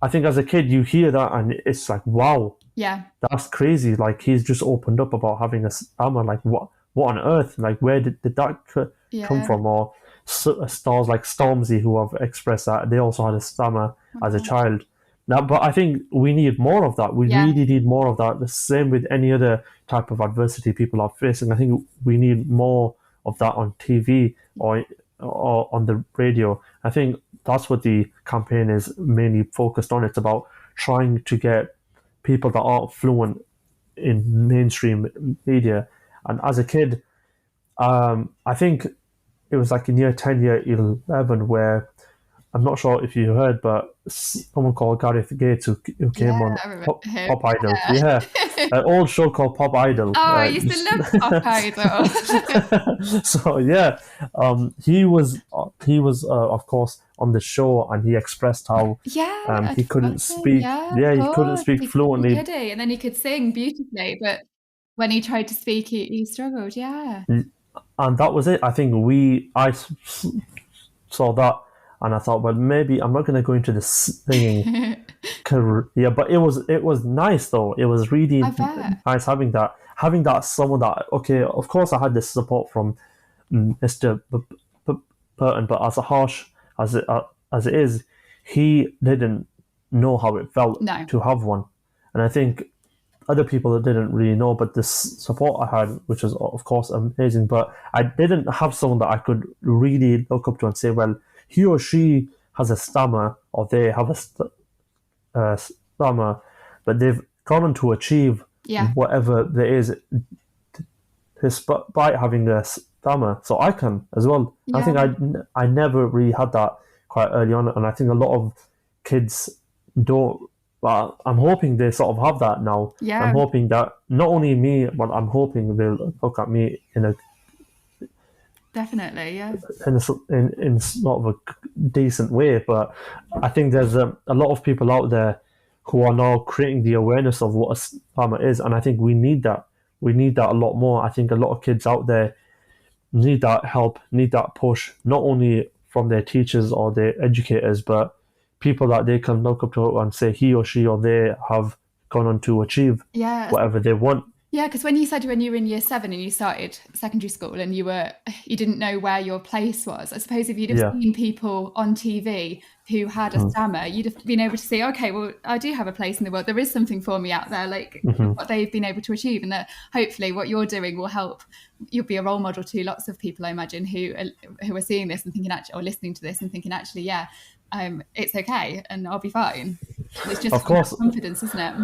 as a kid you hear that and it's like, wow, that's crazy. Like, he's just opened up about having a stammer. Like, what on earth? Like, where did that come from? Or stars like Stormzy who have expressed that they also had a stammer as a child. Now, but I think we need more of that. We really need more of that. The same with any other type of adversity people are facing. I think we need more of that on TV or on the radio. I think that's what the campaign is mainly focused on. It's about trying to get people that aren't fluent in mainstream media. And as a kid, I think it was like in year 10, year 11, where I'm not sure if you heard, but someone called Gareth Gates who came on Pop Idol. Yeah, an old show called Pop Idol. Oh, I used to love Pop Idol. So yeah, he was of course on the show, and he expressed how he couldn't speak. He couldn't speak fluently. And then he could sing beautifully, but when he tried to speak, he struggled. Yeah, and that was it. I think I saw that. And I thought, well, maybe I'm not going to go into the singing career. Yeah, but it was nice though. It was really nice having that someone that, okay, of course I had this support from Mr. Burton, but as harsh as it is, he didn't know how it felt No. to have one. And I think other people didn't really know, but this support I had, which was of course amazing, but I didn't have someone that I could really look up to and say, well, he or she has a stammer, or they have a stammer, but they've gone on to achieve whatever there is despite having a stammer, so I can as well. Yeah. I think I never really had that quite early on, and I think a lot of kids don't. But I'm hoping they sort of have that now. Yeah. I'm hoping that not only me, but I'm hoping they'll look at me in a definitely, yeah, in sort of a decent way. But I think there's a lot of people out there who are now creating the awareness of what a stammer is, and I think we need that. We need that a lot more. I think a lot of kids out there need that help, need that push, not only from their teachers or their educators, but people that they can look up to and say he or she or they have gone on to achieve whatever they want. Yeah, because when you said when you were in year 7 and you started secondary school and you didn't know where your place was, I suppose if you'd have seen people on TV who had a stammer, you'd have been able to see, okay, well, I do have a place in the world. There is something for me out there, like what they've been able to achieve, and that hopefully what you're doing will help. You'll be a role model to lots of people, I imagine, who are seeing this and thinking, actually, or listening to this and thinking, actually, it's okay and I'll be fine. It's just, of course, confidence, isn't it?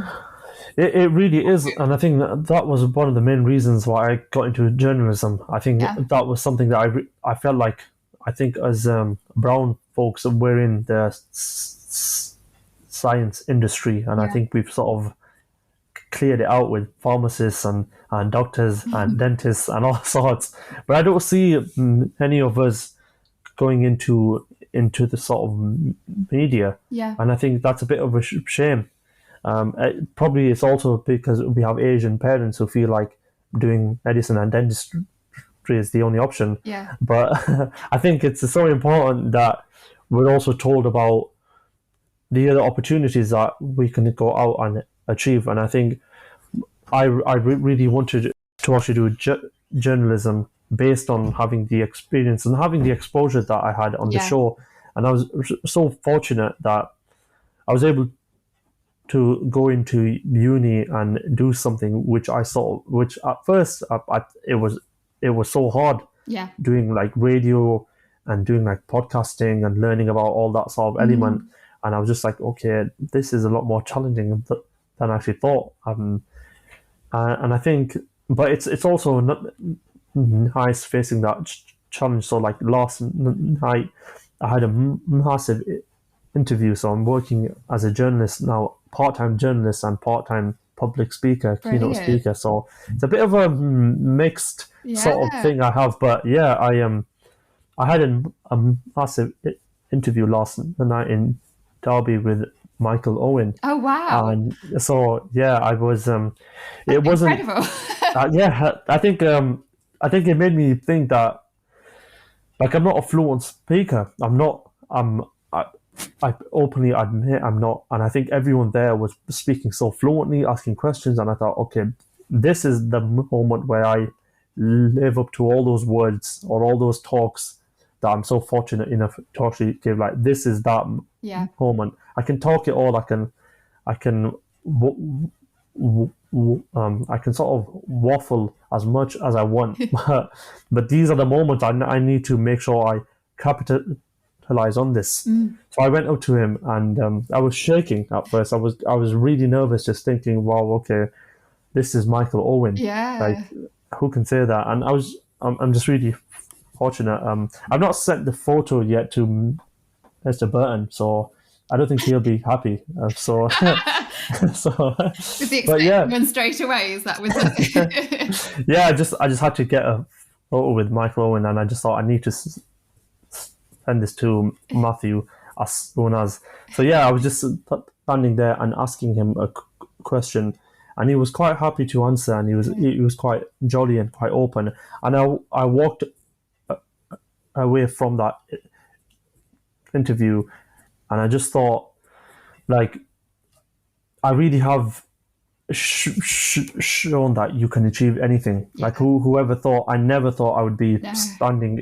It really is, and I think that was one of the main reasons why I got into journalism. I think that was something that I felt like, I think as brown folks, we're in the science industry, and I think we've sort of cleared it out with pharmacists and doctors and dentists and all sorts. But I don't see any of us going into the sort of media, and I think that's a bit of a shame. Probably it's also because we have Asian parents who feel like doing medicine and dentistry is the only option. Yeah. But I think it's so important that we're also told about the other opportunities that we can go out and achieve. And I think I really wanted to actually do journalism based on having the experience and having the exposure that I had on the show. And I was so fortunate that I was able to go into uni and do something which I saw, which at first it was so hard. Yeah. Doing like radio and doing like podcasting and learning about all that sort of element, and I was just like, okay, this is a lot more challenging than I actually thought. And I think, but it's also not nice facing that challenge. So like last night, I had a massive interview. So I'm working as a journalist now, part-time journalist and part-time public speaker, keynote speaker. So it's a bit of a mixed sort of thing I have. But I had a massive interview last night in Derby with Michael Owen. Oh wow! And so I was. It wasn't incredible. I think it made me think that, like, I'm not a fluent speaker. I openly admit I'm not, and I think everyone there was speaking so fluently, asking questions, and I thought, okay, this is the moment where I live up to all those words or all those talks that I'm so fortunate enough to actually give. Like, this is that moment. I can talk it all. I can sort of waffle as much as I want, but these are the moments I need to make sure I capitalize on this. So I went up to him and I was shaking at first. I was really nervous, just thinking, wow, okay, this is Michael Owen. Like, who can say that? And I'm just really fortunate. I've not sent the photo yet to Mr. Burton, so I don't think he'll be happy. So was he expecting one straight away? Is that was it? Yeah, I just had to get a photo with Michael Owen, and I just thought I need to send this to Matthew as soon as. So I was just standing there and asking him a question, and he was quite happy to answer, and he was quite jolly and quite open. And I walked away from that interview, and I just thought, like, I really have shown that you can achieve anything. Like, whoever thought? I never thought I would be standing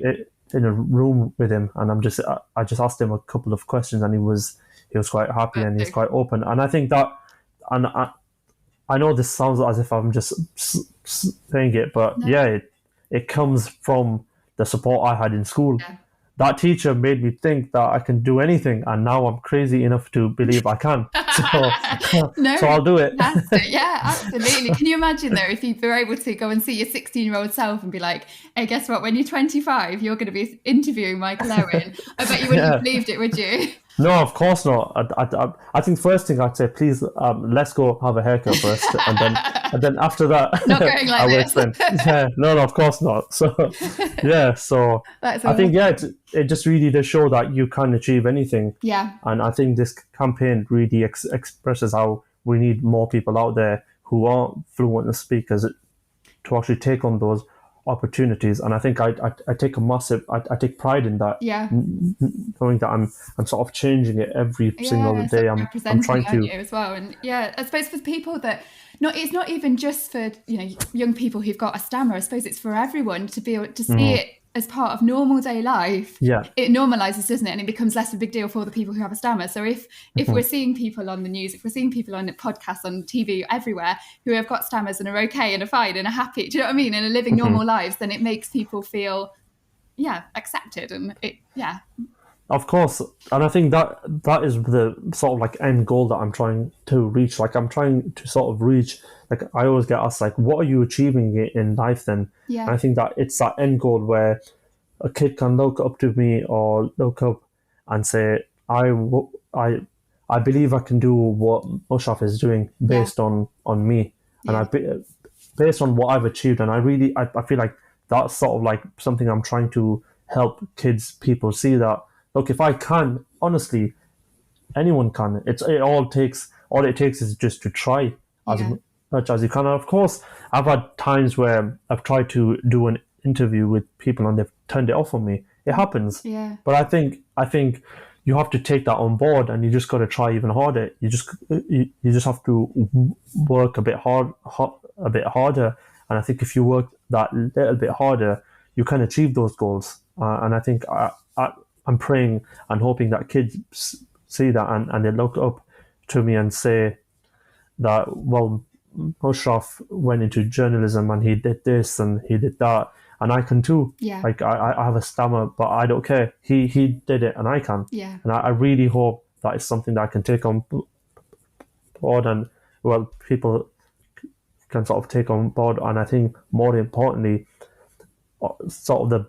in a room with him, and I just asked him a couple of questions, and he was he was quite happy and he's Perfect. quite open. And I think that, and I know this sounds as if I'm just saying it, but No. it comes from the support I had in school. Yeah. That teacher made me think that I can do anything, and now I'm crazy enough to believe I can. No, So I'll do it. fantastic. Yeah, absolutely. Can you imagine though if you were able to go and see your 16-year-old self and be like, hey, guess what? When you're 25, you're going to be interviewing Michael Owen. I bet you wouldn't have believed it, would you? No, of course not. I think first thing I'd say, please, let's go have a haircut first, and then after that, Not going like I will this. explain. Yeah, no, of course not. So, yeah, so That's I think awesome. it just really does show that you can achieve anything, Yeah. and I think this campaign really expresses how we need more people out there who aren't fluent speakers to actually take on those opportunities. And I think I take I take pride in that, Yeah. knowing that I'm sort of changing it every single Yeah, sort day. of I'm representing trying it, aren't to. you, as well? And yeah, I suppose for people that it's not even just for young people who've got a stammer. I suppose it's for everyone to be able to see it as part of normal day life. Yeah. It normalizes, doesn't it? And it becomes less of a big deal for the people who have a stammer. So if we're seeing people on the news, if we're seeing people on podcasts, on TV, everywhere who have got stammers and are okay and are fine and are happy, do you know what I mean? And are living normal lives, then it makes people feel accepted, and Of course, and I think that is the sort of like end goal that I'm trying to reach. Like I'm trying to sort of reach. Like I always get asked, like, what are you achieving in life then? Yeah. And I think that it's that end goal where a kid can look up to me or look up and say, I believe I can do what Musharaf is doing based on me, and based on what I've achieved. And I feel like that's sort of like something I'm trying to help people see that, look, if I can, honestly, anyone can. All it takes is just to try as much as you can. And of course, I've had times where I've tried to do an interview with people and they've turned it off on me. It happens. Yeah. But I think you have to take that on board, and you just got to try even harder. You just have to work a bit harder. And I think if you work that little bit harder, you can achieve those goals. And I think I'm praying and hoping that kids see that and they look up to me and say that, well, Musharaf went into journalism and he did this and he did that, and I can too. Yeah. Like I have a stammer, but I don't care. He did it and I can. Yeah. And I really hope that is something that I can take on board, and well, people can sort of take on board. And I think more importantly, sort of the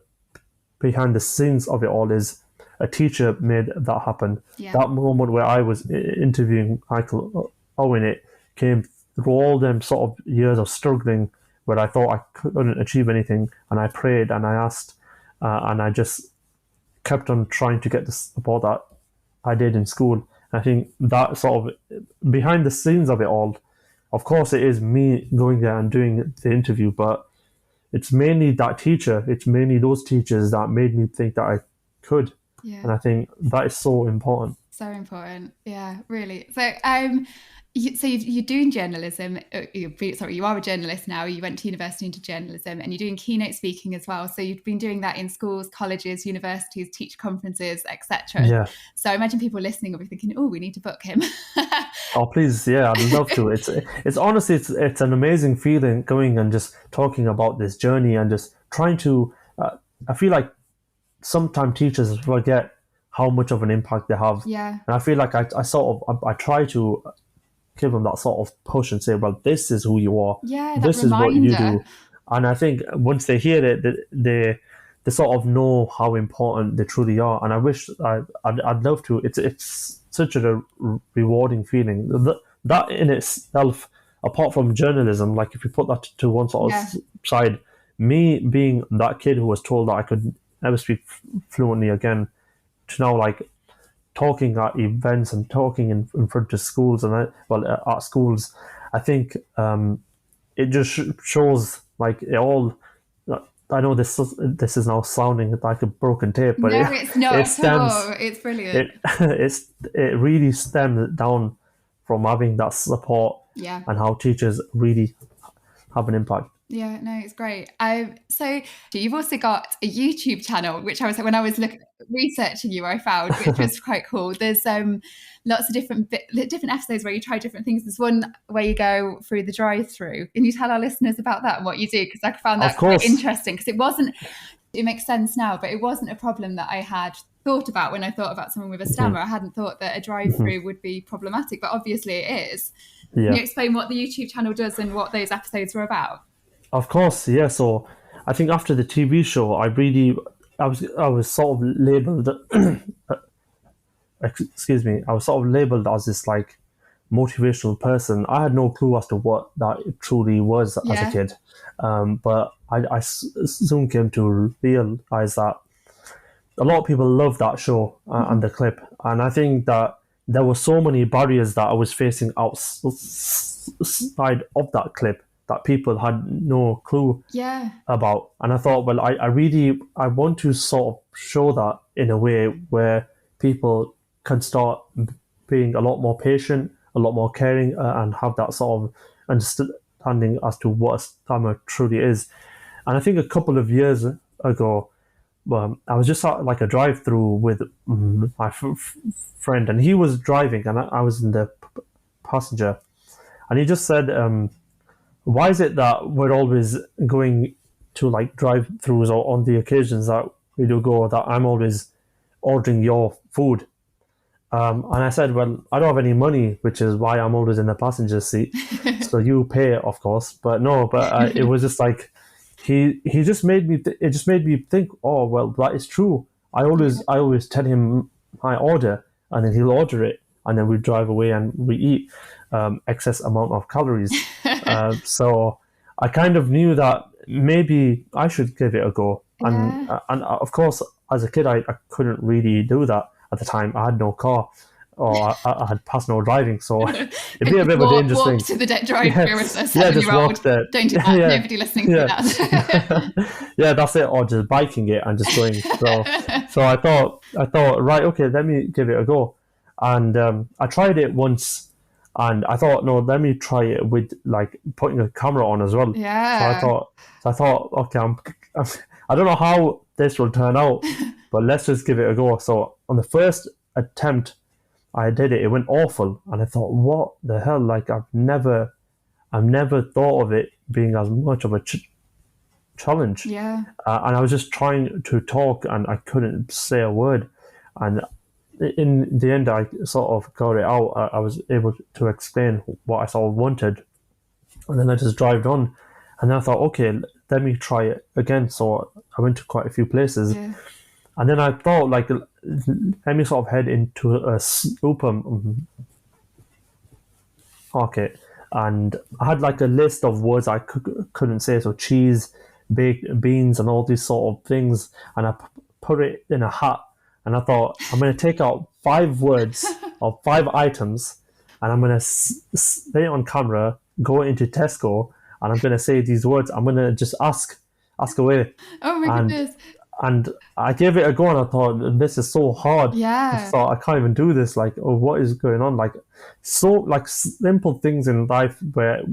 behind the scenes of it all is a teacher made that happen. Yeah. That moment where I was interviewing Michael Owen, it came through all them sort of years of struggling where I thought I couldn't achieve anything, and I prayed and I asked, and I just kept on trying to get the support that I did in school. And I think that sort of behind the scenes of it all, of course it is me going there and doing the interview, but it's mainly that teacher, it's mainly those teachers that made me think that I could. Yeah. And I think that is so important. So important. Yeah, really. So, you're doing journalism. You are a journalist now. You went to university into journalism, and you're doing keynote speaking as well. So you've been doing that in schools, colleges, universities, teach conferences, etc. Yeah. So I imagine people listening will be thinking, "Oh, we need to book him." Oh, please, yeah, I'd love to. It's honestly, it's an amazing feeling going and just talking about this journey and just trying to. I feel like sometimes teachers forget how much of an impact they have. Yeah. And I feel like I try to give them that sort of push and say, well, this is who you are. Yeah, this is what you do. And I think once they hear it, they sort of know how important they truly are. And I wish I'd love to. It's such a rewarding feeling. That in itself, apart from journalism, like if you put that to one sort of side, me being that kid who was told that I could never speak fluently again, to now like talking at events and talking in front of schools and at schools, I think it just shows like it all. I know this is now sounding like a broken tape, but it's not at all. It's brilliant. It really stems down from having that support, and how teachers really have an impact. Yeah, no, it's great. So you've also got a YouTube channel, which I was when I was researching you, I found, which was quite cool. There's lots of different episodes where you try different things. There's one where you go through the drive-through. Can you tell our listeners about that and what you do? Because I found Of that quite course. interesting. Because it makes sense now, but it wasn't a problem that I had thought about when I thought about someone with a stammer. I hadn't thought that a drive-through would be problematic, but obviously it is. Can Yeah. you explain what the YouTube channel does and what those episodes were about? Of course, yeah. So I think after the TV show, I was sort of labeled, excuse me, I was sort of labeled as this like motivational person. I had no clue as to what that truly was as a Yeah. kid, but I soon came to realize that a lot of people love that show and the clip, and I think that there were so many barriers that I was facing outside of that clip that people had no clue Yeah. about. And I thought, well, I want to sort of show that in a way where people can start being a lot more patient, a lot more caring, and have that sort of understanding as to what a stammer truly is. And I think a couple of years ago, I was just at like a drive-through with my friend, and he was driving, and I was in the passenger, and he just said, "Why is it that we're always going to like drive-throughs, or on the occasions that we do go, that I'm always ordering your food?" And I said, "Well, I don't have any money, which is why I'm always in the passenger seat. So you pay, of course." But no, it was just like he just made me. It just made me think. Oh well, that is true. I always tell him my order, and then he'll order it, and then we drive away and we eat excess amount of calories. So I kind of knew that maybe I should give it a go. And of course, as a kid, I couldn't really do that at the time. I had no car, or I had passed no driving, so it'd be a bit of a dangerous thing. Walk to the drive-through with a Yeah, 7-year-old. just walk there. Don't do that. Yeah. Nobody listening to that. Yeah, that's it. Or just biking it and just going. So I thought, right, okay, let me give it a go. And I tried it once, and I thought, no, let me try it with like putting a camera on as well. Yeah. So I thought, okay, I don't know how this will turn out, but let's just give it a go. So on the first attempt I did it, it went awful, and I thought, what the hell? Like I've never thought of it being as much of a challenge. Yeah. And I was just trying to talk, and I couldn't say a word. And in the end, I sort of got it out. I was able to explain what I sort of wanted, and then I just drove on. And then I thought, okay, let me try it again. So I went to quite a few places. Yeah. And then I thought, like, let me sort of head into a supermarket. And I had like a list of words I couldn't say. So cheese, baked beans, and all these sort of things. And I put it in a hat. And I thought, I'm going to take out 5 words or 5 items. And I'm going to say it on camera, go into Tesco, and I'm going to say these words. I'm going to just ask away. Oh my goodness. And I gave it a go, and I thought, this is so hard. Yeah. So I can't even do this. Like, oh, what is going on? Like, so like simple things in life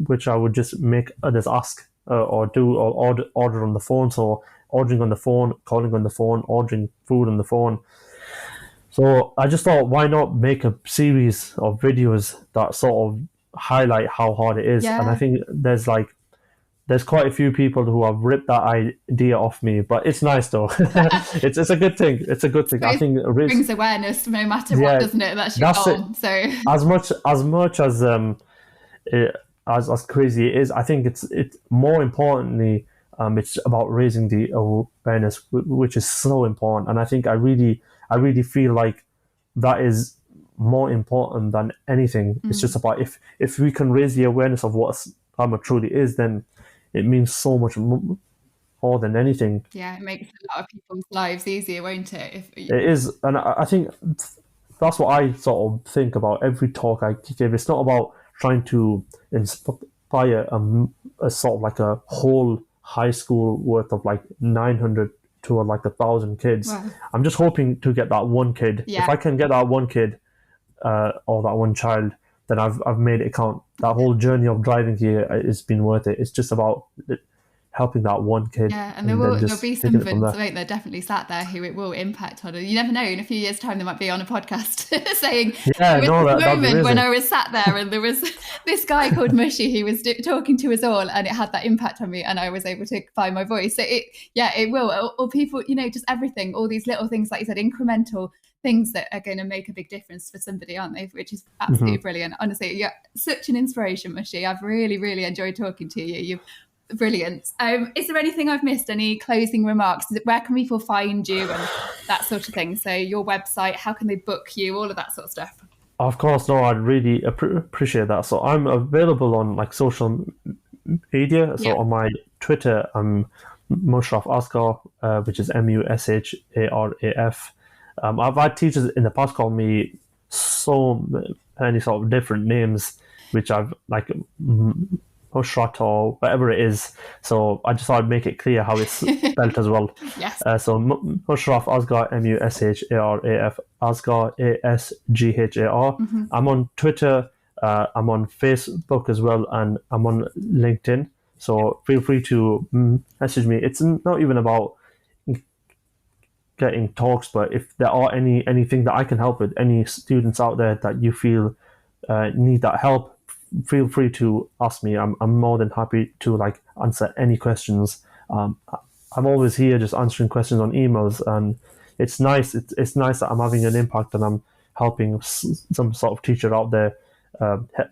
which I would just make others ask or do, or order on the phone. So ordering on the phone, calling on the phone, ordering food on the phone. So I just thought, why not make a series of videos that sort of highlight how hard it is? Yeah. And I think there's quite a few people who have ripped that idea off me, but it's nice though. it's a good thing. It's a good thing. I think it brings awareness no matter what, doesn't it? That's your goal. It. So as much as crazy it is, I think it's more importantly, it's about raising the awareness, which is so important. And I think I really feel like that is more important than anything. It's just about if we can raise the awareness of what stammer truly is, then it means so much more than anything. Yeah, it makes a lot of people's lives easier, won't it? It is, and I think that's what I sort of think about every talk I give. It's not about trying to inspire a sort of like a whole high school worth of like 900 to like 1,000 kids. Wow. I'm just hoping to get that one kid. Yeah. If I can get that one kid or that one child, then I've made it count. That whole journey of driving here has been worth it. It's just about helping that one kid. Yeah, and there'll be some taking it from there. won't there, definitely sat there who it will impact on. And you never know, in a few years' time, they might be on a podcast saying, yeah, there was this moment when I amazing. was sat there and there was this guy called Mushy, he was talking to us all, and it had that impact on me, and I was able to find my voice. So it will. Or people, just everything, all these little things, like you said, incremental things that are going to make a big difference for somebody, aren't they? Which is absolutely brilliant. Honestly, you're such an inspiration, Mushy. I've really, really enjoyed talking to you. You've brilliant. Is there anything I've missed? Any closing remarks? Where can people find you and that sort of thing? So your website, how can they book you? All of that sort of stuff. Of course, no, I'd really appreciate that. So I'm available on like social media. So on my Twitter, I'm Musharaf Asghar, which is Musharaf. I've had teachers in the past call me so many sort of different names, which I've like Mushrat or whatever it is. So I just thought I'd make it clear how it's spelled as well. Yes. So Musharaf Asghar, Musharaf Asghar, Asghar. I'm on Twitter, I'm on Facebook as well, and I'm on LinkedIn. So feel free to message me. It's not even about getting talks, but if there are anything that I can help with, any students out there that you feel need that help, feel free to ask me. I'm more than happy to like answer any questions. I'm always here just answering questions on emails, and it's nice. It's nice that I'm having an impact and I'm helping some sort of teacher out there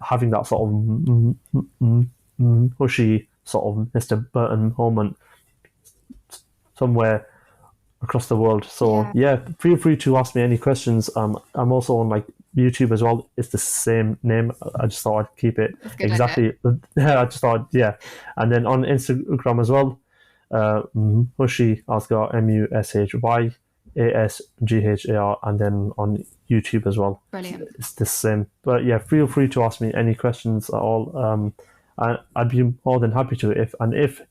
having that sort of pushy sort of Mr. Burton moment somewhere across the world. So yeah, feel free to ask me any questions. I'm also on like YouTube as well. It's the same name. I just thought I'd keep it exactly. I just thought, yeah. And then on Instagram as well, Mushy Asghar, Mushy Asghar, and then on YouTube as well. Brilliant. It's the same. But yeah, feel free to ask me any questions at all. I'd be more than happy to. If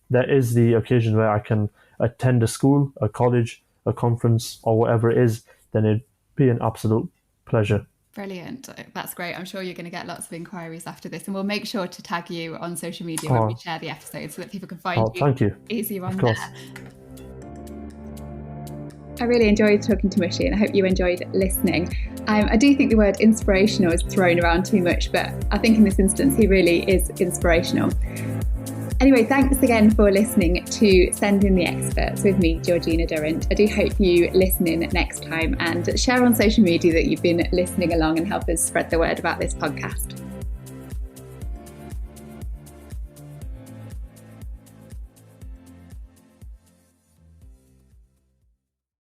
there is the occasion where I can attend a school, a college, a conference, or whatever it is, then it'd be an absolute pleasure. Brilliant. That's great. I'm sure you're going to get lots of inquiries after this, and we'll make sure to tag you on social media when we share the episode so that people can find you. Thank you. Easier on there. I really enjoyed talking to Mushy, and I hope you enjoyed listening. I do think the word inspirational is thrown around too much, but I think in this instance he really is inspirational. Anyway, thanks again for listening to Send in the Experts with me, Georgina Durrant. I do hope you listen in next time and share on social media that you've been listening along and help us spread the word about this podcast.